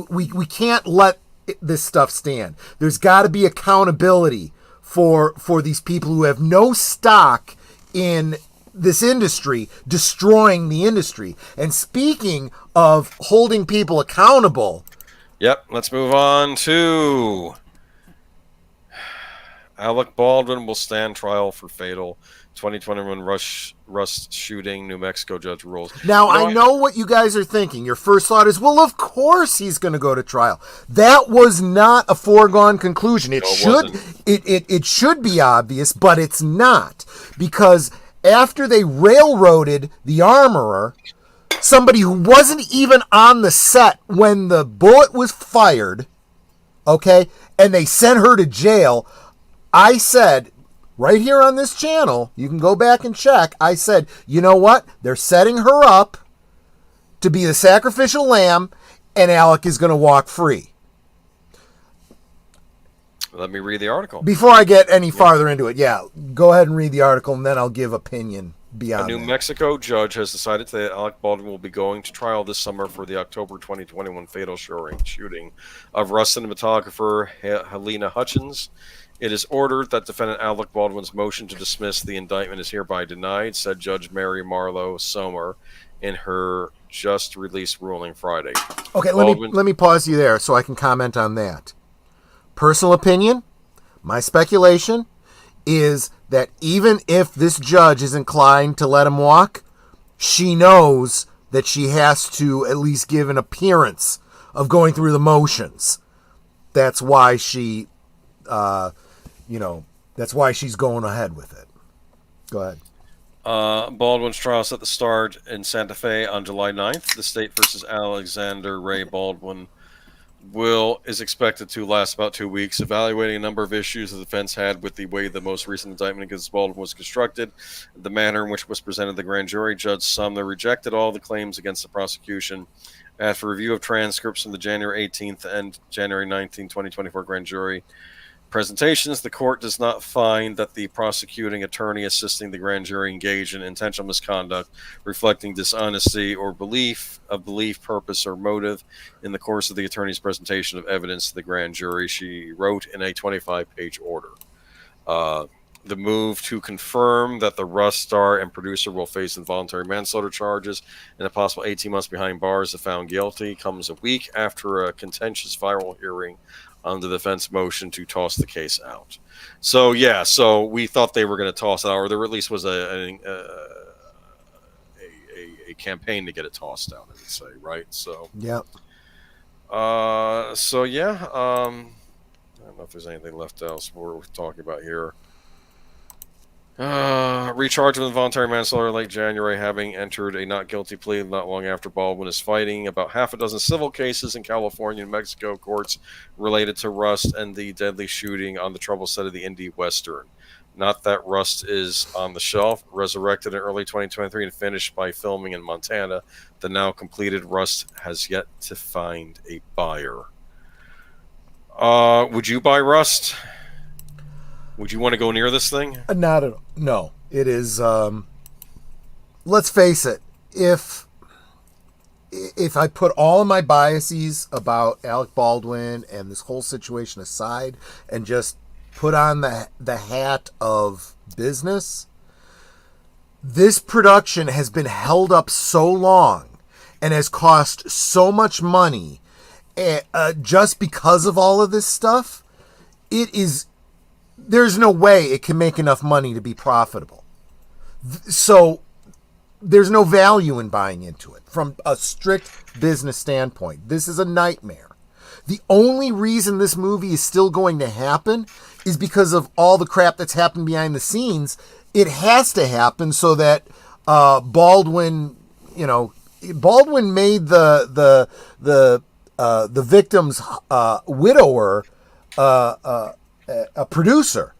we can't let this stuff stand. There's got to be accountability for these people who have no stock in this industry, destroying the industry. And speaking of holding people accountable, yep, let's move on to Alec Baldwin will stand trial for fatal 2021 Rust shooting. New Mexico judge rules. Now, I know what you guys are thinking. Your first thought is, well, of course he's going to go to trial. That was not a foregone conclusion. It should be obvious, but it's not. Because after they railroaded the armorer, somebody who wasn't even on the set when the bullet was fired, okay, and they sent her to jail, I said, right here on this channel, you can go back and check, I said, you know what? They're setting her up to be the sacrificial lamb, and Alec is going to walk free. Let me read the article. Before I get any farther into it, go ahead and read the article, and then I'll give opinion beyond A New Mexico judge has decided that Alec Baldwin will be going to trial this summer for the October 2021 fatal shooting of Rust cinematographer Helena Hutchins. It is ordered that defendant Alec Baldwin's motion to dismiss the indictment is hereby denied, said Judge Mary Marlowe Sommer in her just-released ruling Friday. Okay, let me pause you there so I can comment on that. Personal opinion, my speculation, is that even if this judge is inclined to let him walk, she knows that she has to at least give an appearance of going through the motions. That's why she... that's why she's going ahead with it. Go ahead. Baldwin's trial set to start in Santa Fe on July 9th. The state versus Alexander Ray Baldwin is expected to last about 2 weeks, evaluating a number of issues the defense had with the way the most recent indictment against Baldwin was constructed, the manner in which it was presented to the grand jury. Judge Sumner rejected all the claims against the prosecution. After review of transcripts from the January 18th and January 19th, 2024 grand jury presentations, the court does not find that the prosecuting attorney assisting the grand jury engaged in intentional misconduct, reflecting dishonesty or belief, purpose, or motive in the course of the attorney's presentation of evidence to the grand jury, she wrote in a 25-page order. The move to confirm that the Rust star and producer will face involuntary manslaughter charges and a possible 18 months behind bars if found guilty comes a week after a contentious viral hearing on the defense motion to toss the case out. So we thought they were going to toss it out, or there at least was a campaign to get it tossed out, I would say, right? So yeah. I don't know if there's anything left else we're talking about here. Recharged with involuntary manslaughter late January, having entered a not guilty plea not long after Baldwin is fighting about half a dozen civil cases in California and Mexico courts related to Rust and the deadly shooting on the troubled set of the indie Western. Not that Rust is on the shelf. Resurrected in early 2023 and finished by filming in Montana, the now completed Rust has yet to find a buyer. Would you buy Rust? Would you want to go near this thing? Not at all. No. It is, let's face it, if I put all of my biases about Alec Baldwin and this whole situation aside and just put on the hat of business, this production has been held up so long and has cost so much money just because of all of this stuff. There's no way it can make enough money to be profitable. So there's no value in buying into it from a strict business standpoint. This is a nightmare. The only reason this movie is still going to happen is because of all the crap that's happened behind the scenes. It has to happen so that Baldwin made the victim's widower a producer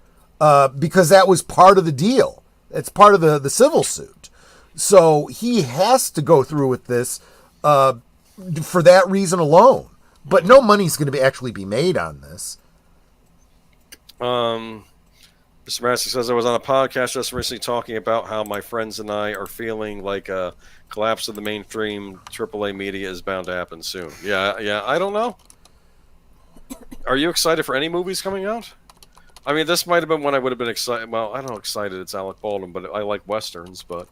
because that was part of the deal. It's part of the civil suit. So he has to go through with this for that reason alone. But no money's going to actually be made on this. Mr. Massey says, I was on a podcast just recently talking about how my friends and I are feeling like a collapse of the mainstream AAA media is bound to happen soon. Yeah, I don't know. Are you excited for any movies coming out? I mean, this might have been when I would have been excited. Well, I don't know, excited. It's Alec Baldwin, but I like Westerns, but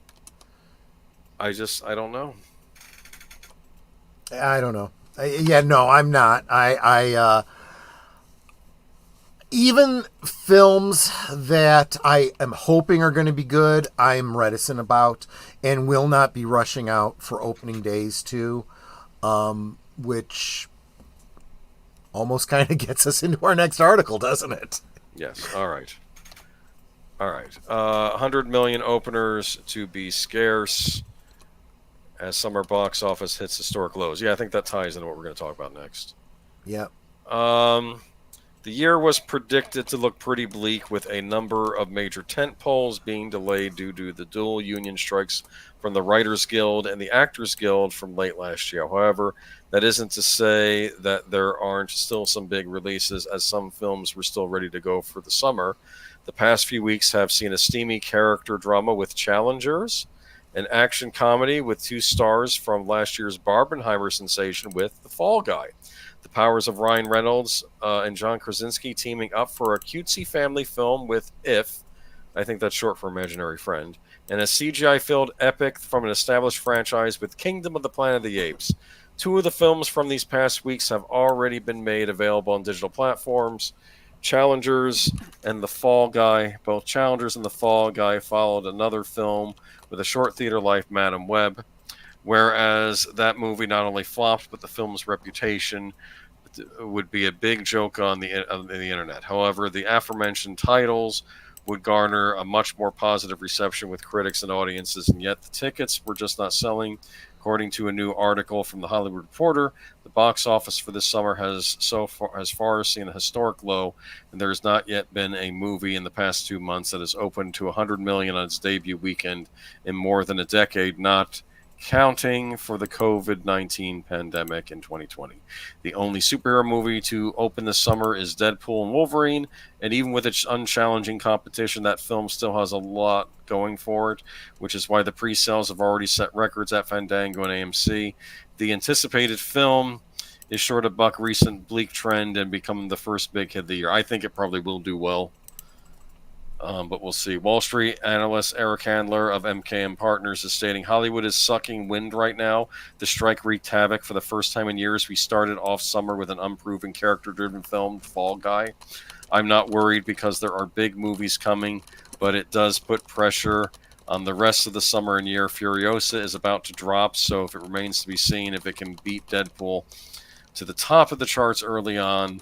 I don't know. I don't know. Yeah, no, I'm not. Even films that I am hoping are going to be good, I'm reticent about and will not be rushing out for opening days too, which almost kind of gets us into our next article, doesn't it? Yes. All right. 100 million openers to be scarce as summer box office hits historic lows. Yeah, I think that ties into what we're going to talk about next. Yep. The year was predicted to look pretty bleak, with a number of major tent poles being delayed due to the dual union strikes from the Writers Guild and the Actors Guild from late last year. However, that isn't to say that there aren't still some big releases, as some films were still ready to go for the summer. The past few weeks have seen a steamy character drama with Challengers, an action comedy with 2 stars from last year's Barbenheimer sensation with The Fall Guy, the powers of Ryan Reynolds and John Krasinski teaming up for a cutesy family film with If, I think that's short for Imaginary Friend, and a CGI-filled epic from an established franchise with Kingdom of the Planet of the Apes. 2 of the films from these past weeks have already been made available on digital platforms. Challengers and The Fall Guy. Both Challengers and The Fall Guy followed another film with a short theater life, Madam Web, whereas that movie not only flopped, but the film's reputation would be a big joke on the internet. However, the aforementioned titles would garner a much more positive reception with critics and audiences, and yet the tickets were just not selling. According to a new article from The Hollywood Reporter, the box office for this summer has far seen a historic low, and there has not yet been a movie in the past 2 months that has opened to 100 million on its debut weekend in more than a decade, not counting for the COVID-19 pandemic in 2020. The only superhero movie to open this summer is Deadpool and Wolverine, and even with its unchallenging competition, that film still has a lot going for it, which is why the pre-sales have already set records at Fandango and AMC. The anticipated film is sure to buck recent bleak trend and become the first big hit of the year. I think it probably will do well. But we'll see. Wall Street analyst Eric Handler of MKM Partners is stating Hollywood is sucking wind right now. The strike wreaked havoc. For the first time in years, we started off summer with an unproven character-driven film, Fall Guy. I'm not worried because there are big movies coming, but it does put pressure on the rest of the summer and year. Furiosa is about to drop, so if it remains to be seen if it can beat Deadpool to the top of the charts early on.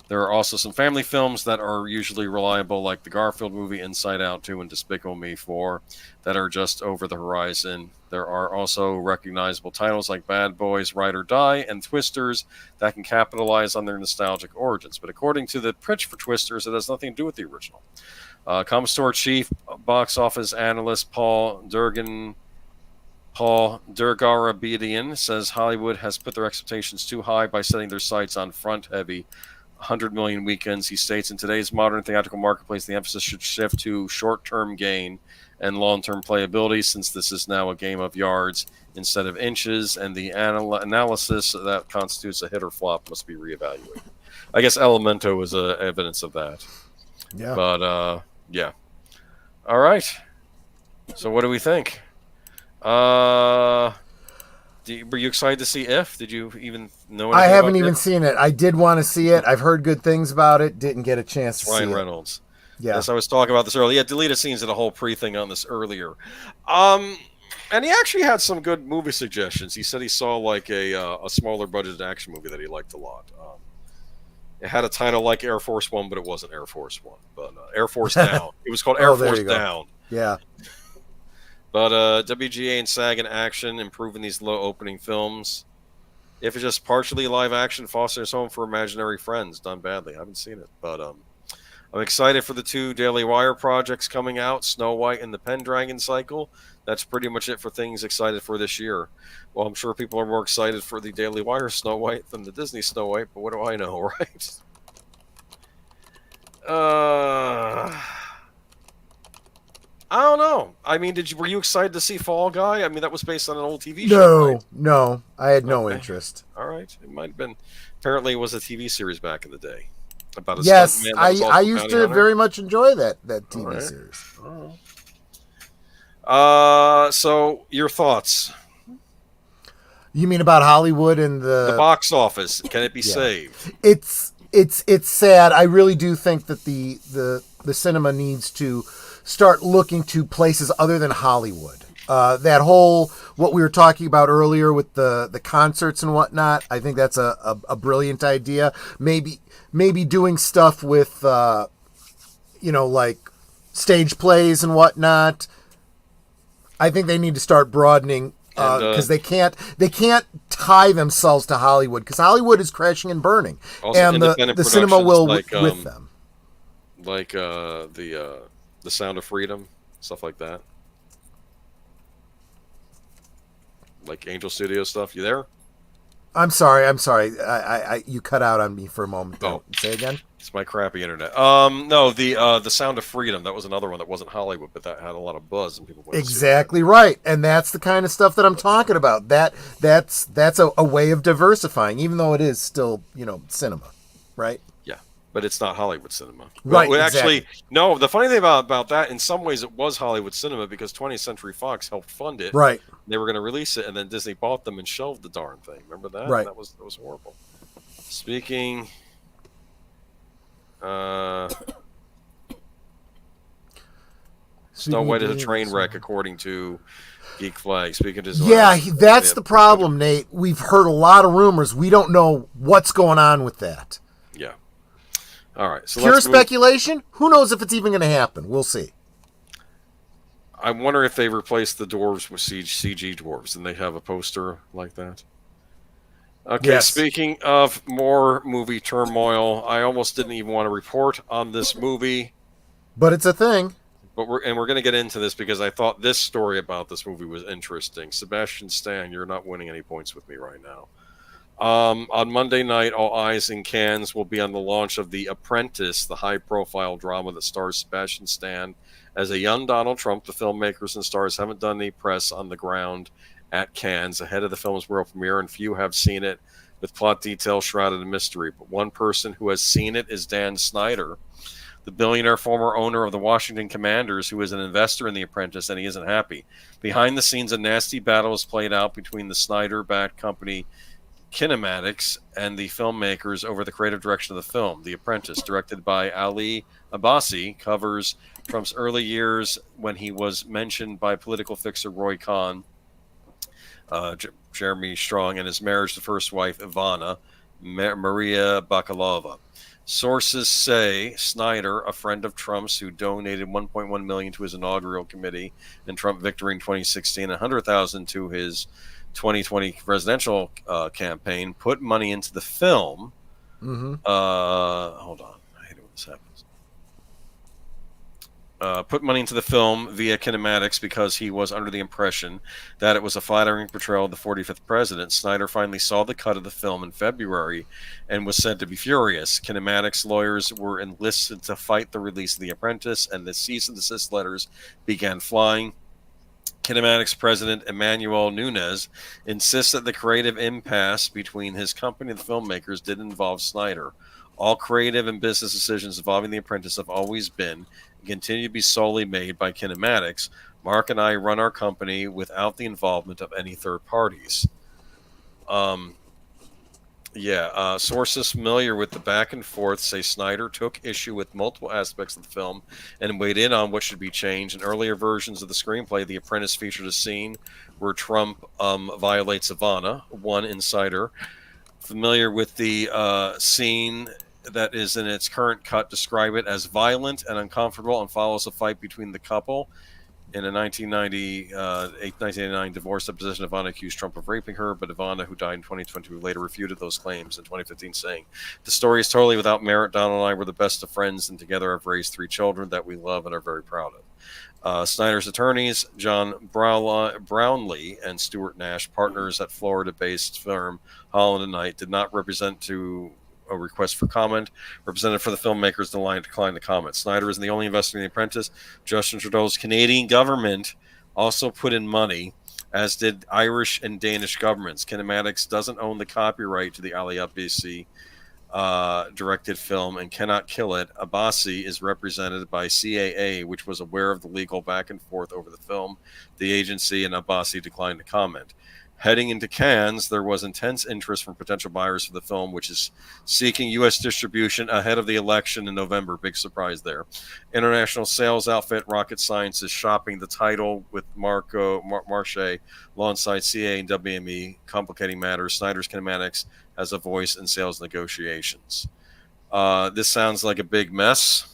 There are also some family films that are usually reliable, like the Garfield movie, Inside Out 2, and Despicable Me 4, that are just over the horizon. There are also recognizable titles like Bad Boys, Ride or Die, and Twisters that can capitalize on their nostalgic origins. But according to the pitch for Twisters, it has nothing to do with the original. Comstor chief box office analyst Paul Durgarabedian says Hollywood has put their expectations too high by setting their sights on front-heavy 100 million weekends. He states, in today's modern theatrical marketplace, the emphasis should shift to short-term gain and long-term playability, since this is now a game of yards instead of inches, and the analysis that constitutes a hit or flop must be reevaluated. I guess Elemento is evidence of that. Yeah. But, yeah. All right. So what do we think? Were you excited to see If? Did you even know anything I haven't about even If? seen it. I did want to see it. I've heard good things about it. Didn't get a chance to see Ryan it. Reynolds. Yeah. Yes, I was talking about this earlier. Yeah, deleted scenes and a whole pre-thing on this earlier. And he actually had some good movie suggestions. He said he saw like a smaller budgeted action movie that he liked a lot. It had a title like Air Force One, but it wasn't Air Force One. But Air Force Down. It was called Air there Force you go. Down. Yeah. But WGA and SAG in action, improving these low opening films. If it's just partially live action, Foster's Home for Imaginary Friends, done badly. I haven't seen it, but I'm excited for the 2 Daily Wire projects coming out, Snow White and the Pendragon Cycle. That's pretty much it for things excited for this year. Well, I'm sure people are more excited for the Daily Wire Snow White than the Disney Snow White, but what do I know, right? I mean, were you excited to see Fall Guy? I mean, that was based on an old TV show, right? No, I had no Okay. interest. All right. It might have been. Apparently, it was a TV series back in the day about a stunt Yes, man that was I also a used bounty to hunter. very much enjoy that All TV right. series. Oh. So your thoughts? You mean about Hollywood and The the box office, can it be yeah. saved? It's sad. I really do think that the cinema needs to start looking to places other than Hollywood. That whole what we were talking about earlier with the concerts and whatnot. I think that's a brilliant idea. Maybe doing stuff with like stage plays and whatnot. I think they need to start broadening And because they can't tie themselves to Hollywood because Hollywood is crashing and burning, also and independent the cinema productions will like with them. the Sound of Freedom, stuff like that, like Angel Studio stuff. You there? I'm sorry. I you cut out on me for a moment. Oh. Say again. It's my crappy internet. No, the Sound of Freedom. That was another one that wasn't Hollywood, but that had a lot of buzz and people went to see Exactly right, and that's the kind of stuff that I'm talking about. That's a way of diversifying, even though it is still cinema, right? Yeah, but it's not Hollywood cinema. Right, Well, exactly. actually, no. The funny thing about that, in some ways, it was Hollywood cinema because 20th Century Fox helped fund it. Right, They were going to release it, and then Disney bought them and shelved the darn thing. Remember that? right. That was horrible. Speaking. Snow White is a train wreck, according to Geek Flag. Speaking to that's the problem, Nate. We've heard a lot of rumors. We don't know what's going on with that. Yeah. All right. So Pure speculation. Who knows if it's even going to happen? We'll see. I wonder if they replaced the dwarves with CG dwarves, and they have a poster like that. Okay, yes. Speaking of more movie turmoil, I almost didn't even want to report on this movie, but it's a thing. But we're going to get into this because I thought this story about this movie was interesting. Sebastian Stan, you're not winning any points with me right now. On Monday night, all eyes in Cannes will be on the launch of The Apprentice, the high-profile drama that stars Sebastian Stan as a young Donald Trump. The filmmakers and stars haven't done any press on the ground at Cannes ahead of the film's world premiere, and few have seen it, with plot details shrouded in mystery. But one person who has seen it is Dan Snyder, the billionaire former owner of the Washington Commanders, who is an investor in The Apprentice, and he isn't happy. Behind the scenes, a nasty battle is played out between the Snyder-backed company Kinematics and the filmmakers over the creative direction of the film. The Apprentice, directed by Ali Abbasi, covers Trump's early years when he was mentioned by political fixer Roy Cohn, Jeremy Strong, and his marriage to first wife Ivana Maria Bakalova. Sources say Snyder, a friend of Trump's who donated $1.1 million to his inaugural committee and Trump victory in 2016, $100,000 to his 2020 presidential campaign, put money into the film. Mm-hmm. Hold on, I hate it when this happens. Put money into the film via Kinematics because he was under the impression that it was a flattering portrayal of the 45th president. Snyder finally saw the cut of the film in February and was said to be furious. Kinematics lawyers were enlisted to fight the release of The Apprentice, and the cease and desist letters began flying. Kinematics president Emmanuel Nunes insists that the creative impasse between his company and the filmmakers didn't involve Snyder. All creative and business decisions involving The Apprentice have always been and continue to be solely made by Kinematics. Mark and I run our company without the involvement of any third parties. Sources familiar with the back and forth say Snyder took issue with multiple aspects of the film and weighed in on what should be changed. In earlier versions of the screenplay, The Apprentice featured a scene where Trump violates Ivana. One insider familiar with the scene that is in its current cut describe it as violent and uncomfortable and follows a fight between the couple. In a 1999 divorce deposition, Ivana accused Trump of raping her, but Ivana, who died in 2022, later refuted those claims in 2015, saying, "The story is totally without merit. Donald and I were the best of friends, and together have raised 3 children that we love and are very proud of." Snyder's attorneys, John Brownlee and Stuart Nash, partners at Florida-based firm Holland & Knight, did not represent to a request for comment. Representative for the filmmakers declined to comment. Snyder isn't the only investor in The Apprentice. Justin Trudeau's Canadian government also put in money, as did Irish and Danish governments. Kinematics doesn't own the copyright to the Ali Abdesi directed film and cannot kill it. Abbasi is represented by CAA, which was aware of the legal back and forth over the film. The agency and Abbasi declined to comment. Heading into Cannes, there was intense interest from potential buyers for the film, which is seeking U.S. distribution ahead of the election in November. Big surprise there. International sales outfit Rocket Science is shopping the title with Marche alongside CA and WME, complicating matters. Snyder's Kinematics has a voice in sales negotiations. This sounds like a big mess.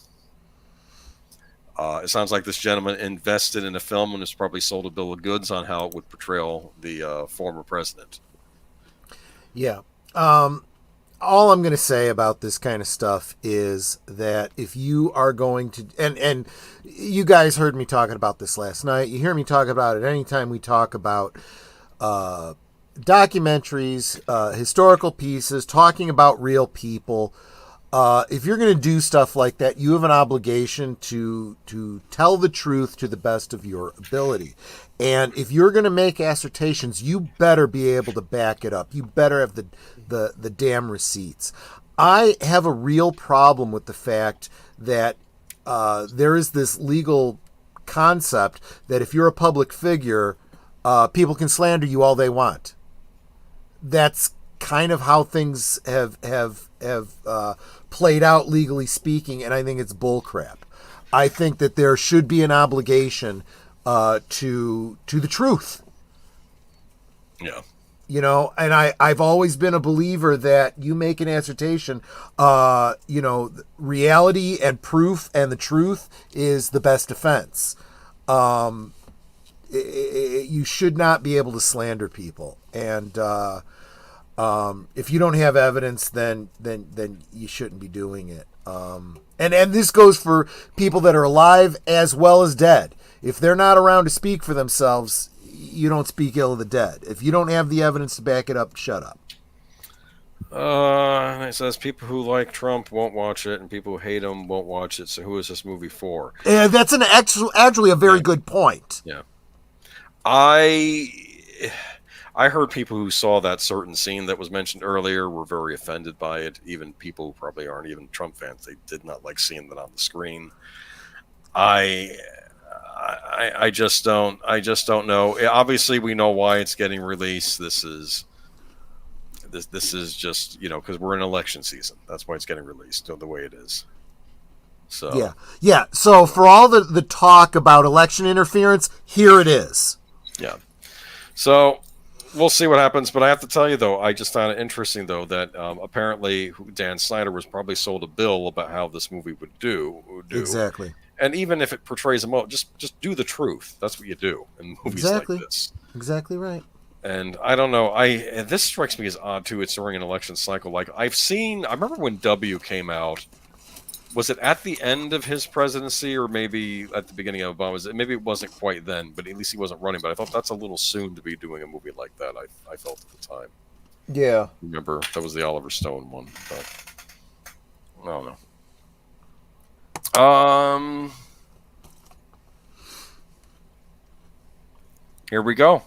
It sounds like this gentleman invested in a film and has probably sold a bill of goods on how it would portray the former president. Yeah. All I'm going to say about this kind of stuff is that if you are going to, and you guys heard me talking about this last night, you hear me talk about it anytime we talk about documentaries, historical pieces, talking about real people. If you're going to do stuff like that, you have an obligation to tell the truth to the best of your ability. And if you're going to make assertions, you better be able to back it up. You better have the damn receipts. I have a real problem with the fact that there is this legal concept that if you're a public figure, people can slander you all they want. That's kind of how things have played out, legally speaking, and I think it's bullcrap. I think that there should be an obligation to the truth. Yeah. You know, and I've always been a believer that you make an assertion, reality and proof and the truth is the best defense. You should not be able to slander people. And if you don't have evidence, then you shouldn't be doing it. And this goes for people that are alive as well as dead. If they're not around to speak for themselves, you don't speak ill of the dead. If you don't have the evidence to back it up, shut up. And it says people who like Trump won't watch it, and people who hate him won't watch it. So who is this movie for? That's actually a very good point. Yeah. I heard people who saw that certain scene that was mentioned earlier were very offended by it. Even people who probably aren't even Trump fans, they did not like seeing that on the screen. I just don't know. Obviously, we know why it's getting released. This is just, because we're in election season. That's why it's getting released the way it is. So yeah. So for all the talk about election interference, here it is. Yeah. So we'll see what happens. But I have to tell you, though, I just found it interesting, though, that apparently Dan Snyder was probably sold a bill about how this movie would do. Exactly. And even if it portrays them well, just do the truth. That's what you do in movies like this. Exactly right. And I don't know. This strikes me as odd too. It's during an election cycle. Like I remember when W came out. Was it at the end of his presidency, or maybe at the beginning of Obama's? Maybe it wasn't quite then, but at least he wasn't running. But I thought that's a little soon to be doing a movie like that. I felt at the time. Yeah. Remember that was the Oliver Stone one. But I don't know. Here we go.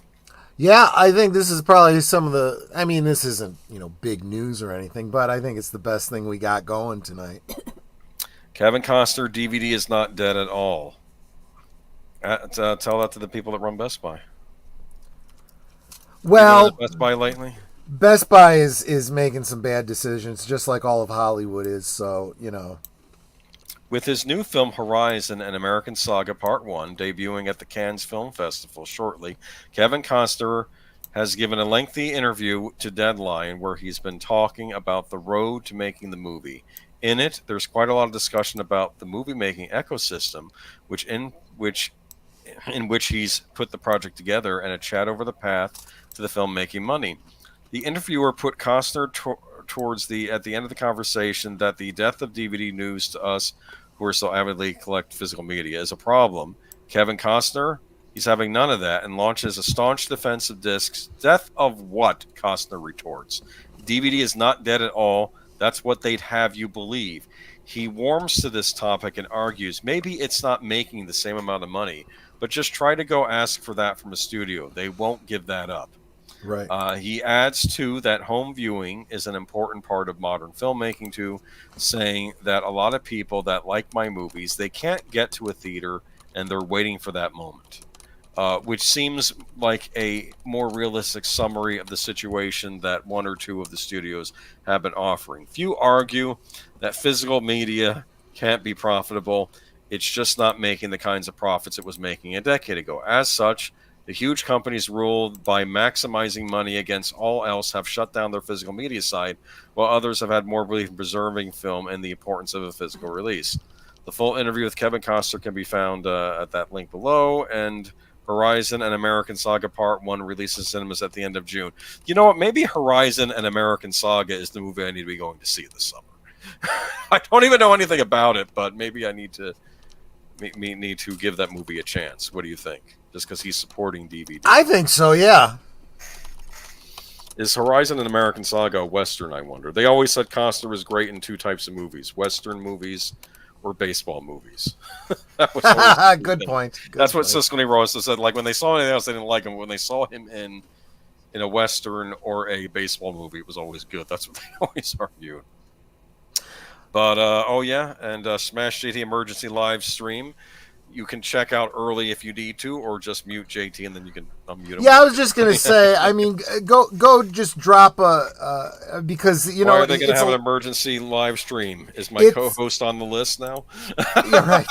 Yeah, I think this is probably some of the. I mean, this isn't big news or anything, but I think it's the best thing we got going tonight. Kevin Costner DVD is not dead at all. Tell that to the people that run Best Buy. Well, Best Buy lately. Best Buy is making some bad decisions, just like all of Hollywood is. So With his new film Horizon: An American Saga Part 1 debuting at the Cannes Film Festival shortly, Kevin Costner has given a lengthy interview to Deadline where he's been talking about the road to making the movie. In it, there's quite a lot of discussion about the movie-making ecosystem, in which he's put the project together, and a chat over the path to the film making money. The interviewer put Costner at the end of the conversation that the death of DVD news to us who are so avidly collect physical media is a problem. Kevin Costner, he's having none of that and launches a staunch defense of discs. Death of what? Costner retorts. DVD is not dead at all. That's what they'd have you believe. He warms to this topic and argues maybe it's not making the same amount of money, but just try to go ask for that from a studio. They won't give that up. Right. He adds, too, that home viewing is an important part of modern filmmaking, too, saying that a lot of people that like my movies, they can't get to a theater and they're waiting for that moment, which seems like a more realistic summary of the situation that one or two of the studios have been offering. Few argue that physical media can't be profitable. It's just not making the kinds of profits it was making a decade ago. As such, the huge companies ruled by maximizing money against all else have shut down their physical media side, while others have had more belief in preserving film and the importance of a physical release. The full interview with Kevin Costner can be found at that link below, and Horizon and American Saga Part 1 releases cinemas at the end of June. You know what? Maybe Horizon and American Saga is the movie I need to be going to see this summer. I don't even know anything about it, but maybe I need to give that movie a chance. What do you think? Just because he's supporting DVD. I think so, yeah. Is Horizon and American Saga a Western, I wonder? They always said Costner was great in two types of movies, Western movies or baseball movies. That was always Good point. That's what Siskel and Ross said. Like, when they saw anything else, they didn't like him. When they saw him in a Western or a baseball movie, it was always good. That's what they always argued. But, oh yeah, and Smash JT Emergency Live Stream. You can check out early if you need to, or just mute JT and then you can unmute him. Yeah, I was just gonna say. I mean, go, just drop because you know. Why are they going to have an emergency live stream? Is my co-host on the list now? Yeah, right.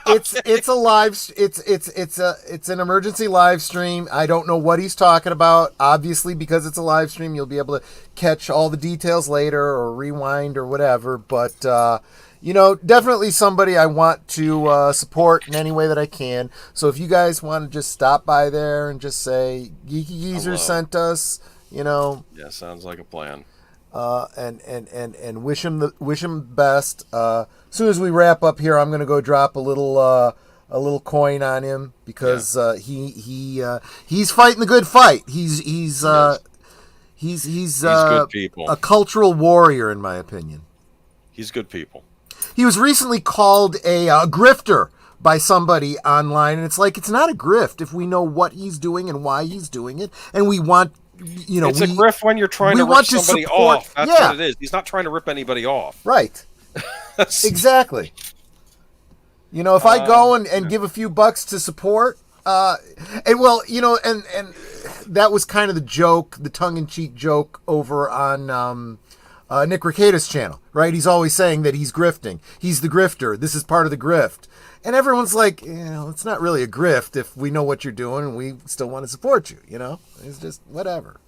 It's a live. It's an emergency live stream. I don't know what he's talking about. Obviously, because it's a live stream, you'll be able to catch all the details later or rewind or whatever. But. You know, definitely somebody I want to support in any way that I can. So if you guys want to just stop by there and just say, Geeky Geezers sent us, you know. Yeah, sounds like a plan. And wish him best. As soon as we wrap up here, I'm going to go drop a little coin on him because he's fighting the good fight. He's good people. A cultural warrior, in my opinion. He's good people. He was recently called a grifter by somebody online, and it's like, it's not a grift if we know what he's doing and why he's doing it, and we want, you know, it's a grift when you're trying to rip somebody off. That's what it is. He's not trying to rip anybody off. Right. Exactly. You know, if I go and give a few bucks to support, and well, you know, and that was kind of the joke, the tongue-in-cheek joke over on Nick Rekieta's channel, right? He's always saying that he's grifting. He's the grifter. This is part of the grift. And everyone's like, you know, it's not really a grift if we know what you're doing and we still want to support you, you know? It's just whatever.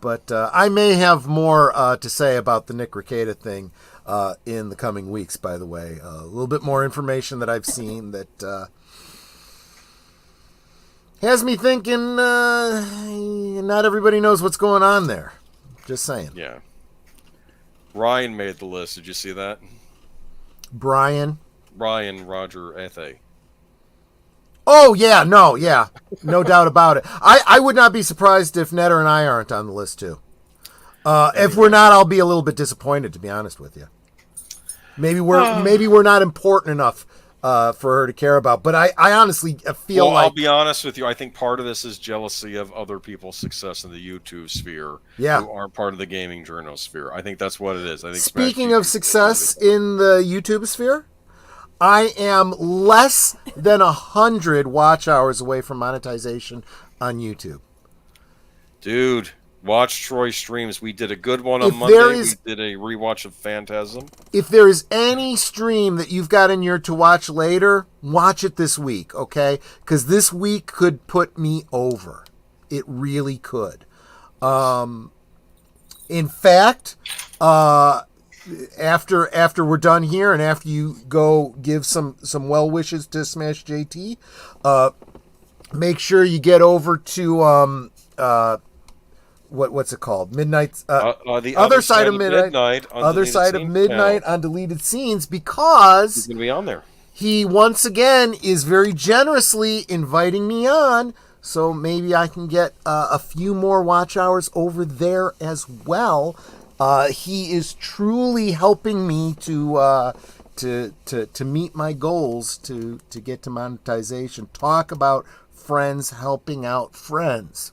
But I may have more to say about the Nick Rekieta thing in the coming weeks, by the way. A little bit more information that I've seen that has me thinking not everybody knows what's going on there. Just saying. Yeah. Ryan made the list. Did you see that? Ryan Roger Ethe. Oh, yeah. No doubt about it. I would not be surprised if Netter and I aren't on the list, too. If we're not, I'll be a little bit disappointed, to be honest with you. Maybe we're not important enough for her to care about. But I honestly feel like... I'll be honest with you. I think part of this is jealousy of other people's success in the YouTube sphere who aren't part of the gaming journal sphere. I think that's what it is. I think. Speaking of success in the YouTube sphere, I am less than 100 watch hours away from monetization on YouTube. Dude, watch Troy streams. We did a good one on Monday. We did a rewatch of Phantasm. If there is any stream that you've got in your to watch later, watch it this week, okay? Because this week could put me over. It really could. In fact, after we're done here and after you go give some well wishes to Smash JT, make sure you get over to what's it called? Midnight. The other side of midnight. Other side of midnight on deleted scenes, because he's going to be on there. He once again is very generously inviting me on, so maybe I can get a few more watch hours over there as well. He is truly helping me to meet my goals to get to monetization. Talk about friends helping out friends.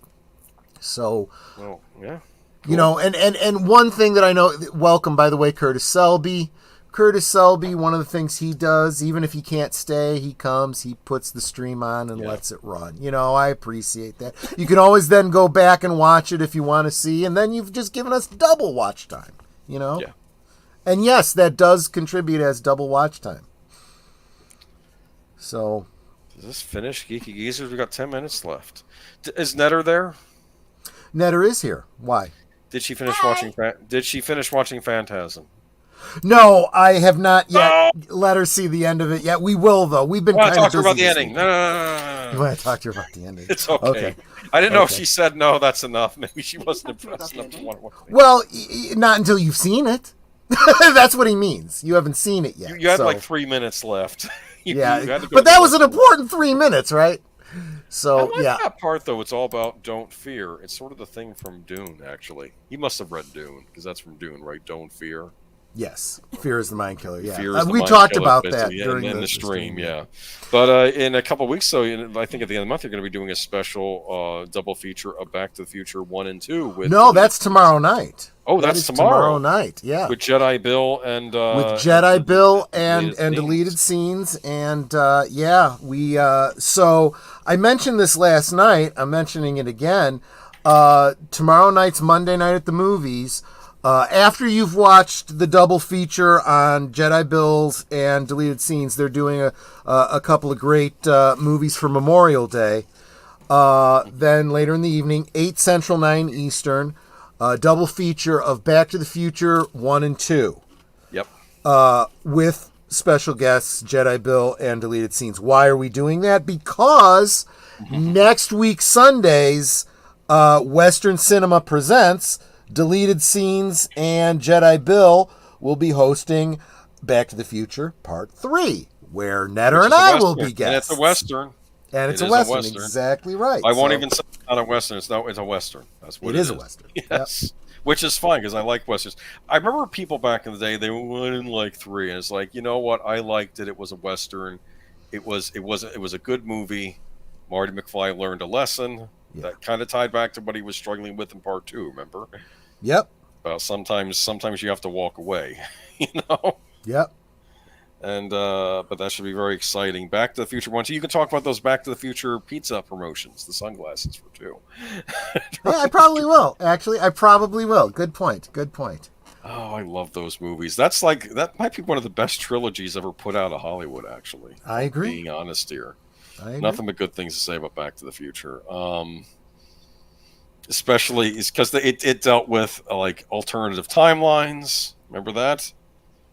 So, Well, yeah. Cool. You know, and one thing that I know, welcome, by the way, Curtis Selby. Curtis Selby, one of the things he does, even if he can't stay, he comes, he puts the stream on and lets it run. You know, I appreciate that. You can always then go back and watch it if you want to see, and then you've just given us double watch time, you know? Yeah. And yes, that does contribute as double watch time. So. Is this finished, Geeky Geezers? We got 10 minutes left. Is Netter there? Netter is here. Why? Did she finish watching? Did she finish watching Phantasm? No, I have not yet let her see the end of it yet. We will, though. We've been kind of busy. Talk to her about the ending. No. You want to talk to her about the ending? It's okay. I didn't know if she said no, that's enough. Maybe she wasn't impressed enough to want to watch it. Well, not until you've seen it. That's what he means. You haven't seen it yet. You had like 3 minutes left. But that was an important 3 minutes, right? So, I like that part, though. It's all about don't fear. It's sort of the thing from Dune, actually. He must have read Dune, because that's from Dune, right? Don't fear. Yes, fear is the mind killer. Yeah, we talked about that during the stream. Yeah, but in a couple of weeks, so I think at the end of the month, you're going to be doing a special double feature of Back to the Future 1 and 2. That's tomorrow night. Oh, that's tomorrow night. Yeah, with Jedi Bill and deleted scenes, and So I mentioned this last night. I'm mentioning it again. Tomorrow night's Monday Night at the Movies. After you've watched the double feature on Jedi Bills and deleted scenes, they're doing a couple of great movies for Memorial Day. Then later in the evening, 8 Central, 9 Eastern, double feature of Back to the Future 1 and 2. Yep. With special guests, Jedi Bill and deleted scenes. Why are we doing that? Because next week, Sundays, Western Cinema Presents, Deleted Scenes and Jedi Bill will be hosting Back to the Future Part 3, where Netter and I will be guests. And it's a Western. And it's a Western. Exactly right. I won't even say it's not a Western. It's a Western. That's what it is. It is a Western. Yes. Yep. Which is fine, because I like Westerns. I remember people back in the day, they wouldn't like 3. And it's like, you know what? I liked it. It was a Western. It was a good movie. Marty McFly learned a lesson. Yeah. That kind of tied back to what he was struggling with in Part 2, remember? Yep. Sometimes you have to walk away, you know? Yep. And but that should be very exciting. Back to the Future 1. So you can talk about those Back to the Future pizza promotions, the sunglasses for 2. Yeah, I probably will. Actually, I probably will. Good point. Oh, I love those movies. That might be one of the best trilogies ever put out of Hollywood, actually. I agree. Being honest here. I agree. Nothing but good things to say about Back to the Future. Especially because it dealt with like alternative timelines. Remember that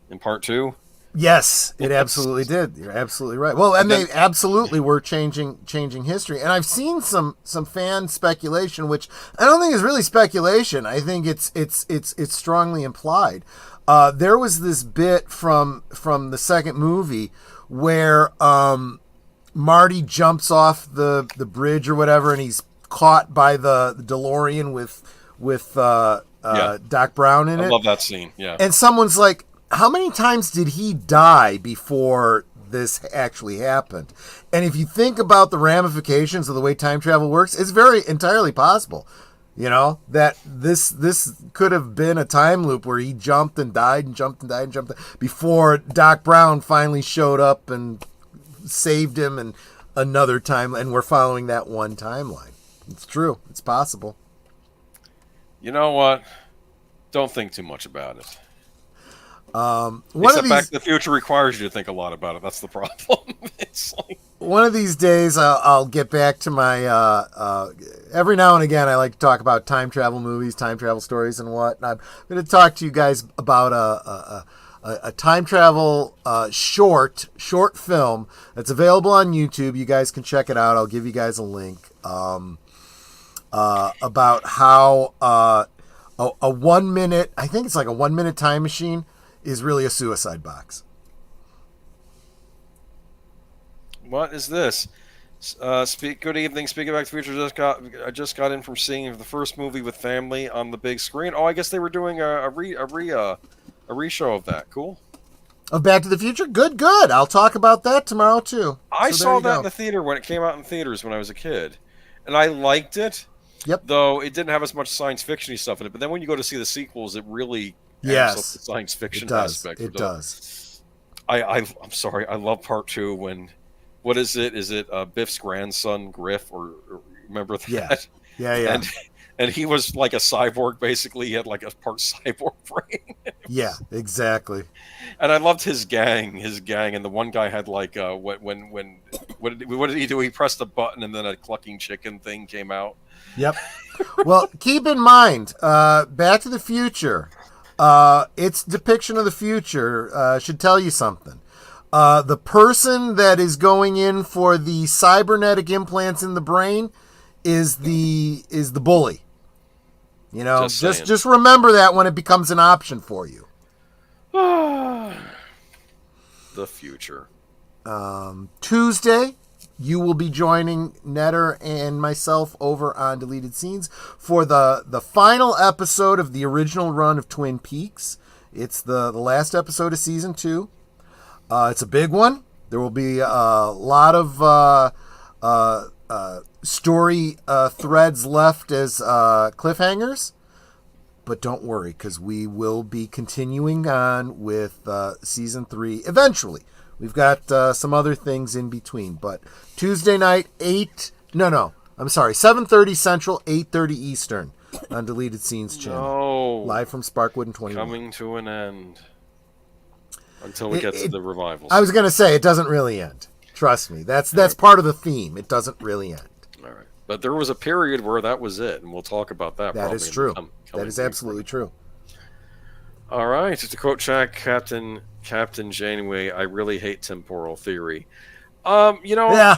in Part 2? Yes, it absolutely did. You're absolutely right. Well, and they absolutely were changing history. And I've seen some fan speculation, which I don't think is really speculation. I think it's strongly implied. There was this bit from the second movie where Marty jumps off the bridge or whatever, and he's caught by the DeLorean with Doc Brown in it. I love that scene. Yeah. And someone's like, how many times did he die before this actually happened? And if you think about the ramifications of the way time travel works, it's very entirely possible, you know, that this could have been a time loop where he jumped and died and jumped and died and jumped before Doc Brown finally showed up and saved him, and another time, and we're following that one timeline. It's true. It's possible. You know what? Don't think too much about it. Back to the Future requires you to think a lot about it. That's the problem. It's like... One of these days, I'll get back to my... every now and again, I like to talk about time travel movies, time travel stories, and what. And I'm going to talk to you guys about a time travel short film that's available on YouTube. You guys can check it out. I'll give you guys a link. About how a 1 minute, I think it's like a 1 minute time machine, is really a suicide box. What is this? Good evening. Speaking of Back to the Future, I just got in from seeing the first movie with family on the big screen. Oh, I guess they were doing a re-show of that. Cool. Of Back to the Future? Good. I'll talk about that tomorrow, too. I So there saw you that go. in the theater when it came out in theaters when I was a kid, and I liked it. Yep. Though it didn't have as much science fiction-y stuff in it. But then when you go to see the sequels, it really amps up the Yes. science fiction It does. aspect. It does. I'm sorry. I love part 2 when, what is it? Is it Biff's grandson Griff, or remember that? Yeah. And he was like a cyborg. Basically, he had like a part cyborg brain. Yeah, exactly. And I loved his gang, and the one guy had like what did he do? He pressed a button, and then a clucking chicken thing came out. Yep. Well, keep in mind, Back to the Future, its depiction of the future should tell you something. The person that is going in for the cybernetic implants in the brain is the bully. You know, just remember that when it becomes an option for you. The future. Tuesday, you will be joining Netter and myself over on Deleted Scenes for the final episode of the original run of Twin Peaks. It's the last episode of season 2. It's a big one. There will be a lot of story threads left as cliffhangers. But don't worry, because we will be continuing on with season 3 eventually. We've got some other things in between. But Tuesday night, 7:30 Central, 8:30 Eastern on Deleted Scenes channel. No. Live from Sparkwood and 21. Coming to an end. Until we get to the revivals. I was going to say, it doesn't really end. Trust me. That's part of the theme. It doesn't really end. All right. But there was a period where that was it, and we'll talk about that. That is true. That is absolutely true. All right. To quote Captain Janeway, I really hate temporal theory. Yeah.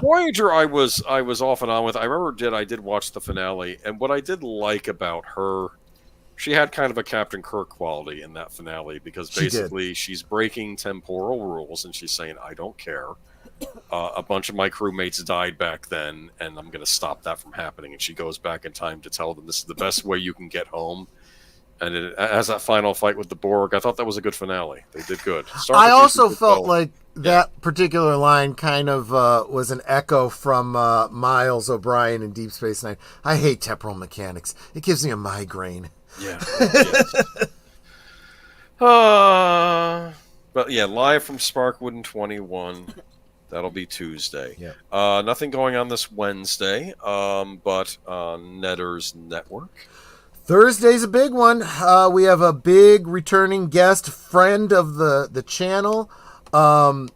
Voyager, I was off and on with. I remember I did watch the finale, and what I did like about her, she had kind of a Captain Kirk quality in that finale, because basically she's breaking temporal rules, and she's saying, I don't care. A bunch of my crewmates died back then, and I'm going to stop that from happening. And she goes back in time to tell them this is the best way you can get home. And it has that final fight with the Borg. I thought that was a good finale. They did good. I also felt like that particular line kind of was an echo from Miles O'Brien in Deep Space Nine. I hate temporal mechanics. It gives me a migraine. Yeah. But yeah, live from Sparkwood and 21. That'll be Tuesday. Yeah. Nothing going on this Wednesday, but on Netter's network. Thursday's a big one. We have a big returning guest, friend of the channel. Tom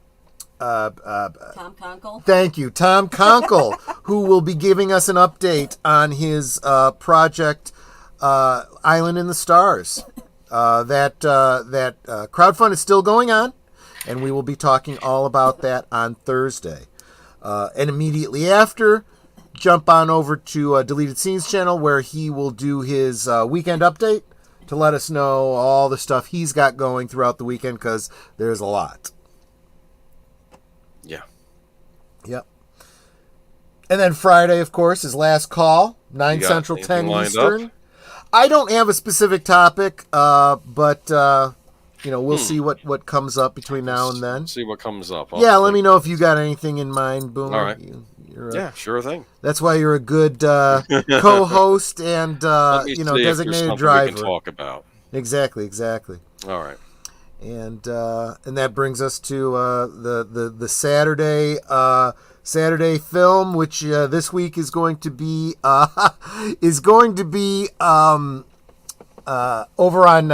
Conkle. Thank you, Tom Conkle, who will be giving us an update on his project, Island in the Stars. That crowdfund is still going on, and we will be talking all about that on Thursday. And immediately after, jump on over to Deleted Scenes channel, where he will do his weekend update to let us know all the stuff he's got going throughout the weekend, because there's a lot. Yeah. Yep. And then Friday, of course, is Last Call, 9 Central, 10 Eastern. Up? I don't have a specific topic, but we'll see what comes up between now and then. See what comes up. Let me know if you got anything in mind, Boomer. All right. Sure thing. That's why you're a good co-host and designated driver. We can talk about. Exactly. All right. And that brings us to the Saturday film, which this week is going to be over on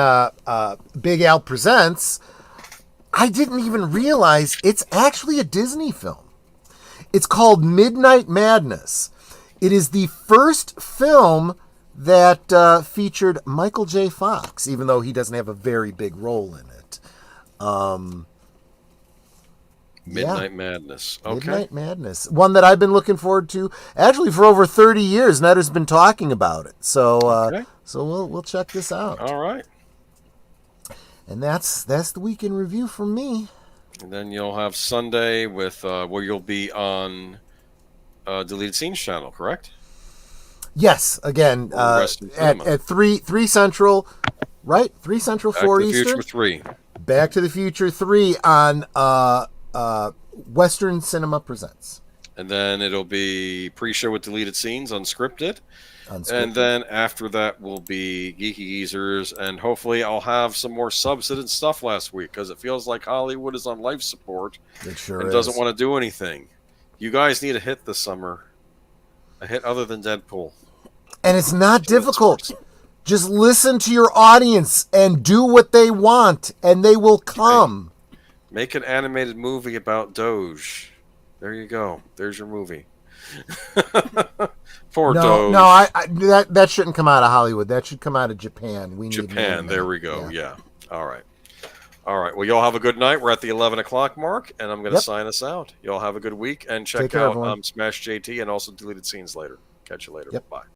Big Al Presents. I didn't even realize it's actually a Disney film. It's called Midnight Madness. It is the first film that featured Michael J. Fox, even though he doesn't have a very big role in it. Midnight Madness. Okay. Midnight Madness. One that I've been looking forward to actually for over 30 years. Netter's been talking about it. So we'll check this out. All right. And that's the weekend review from me. And then you'll have Sunday with where you'll be on Deleted Scenes channel, correct? Yes, again, Western Cinema. at 3 Central, right? 3 Central, Back 4 to the Eastern. Future 3. Back to the Future 3 on Western Cinema Presents. And then it'll be pre-show with Deleted Scenes, unscripted. Unscripted. And then after that will be Geeky Geezers, and hopefully I'll have some more subsidence stuff last week, because it feels like Hollywood is on life support It sure and is. doesn't want to do anything. You guys need a hit this summer. A hit other than Deadpool. And it's not difficult. Just listen to your audience and do what they want, and they will come. Make an animated movie about Doge. There you go. There's your movie. Poor Doge. No, that shouldn't come out of Hollywood. That should come out of Japan. We need Japan. There we go. Yeah. All right. Well, y'all have a good night. We're at the 11 o'clock mark, and I'm going to sign us out. Y'all have a good week, and check out Smash JT and also Deleted Scenes later. Catch you later. Bye.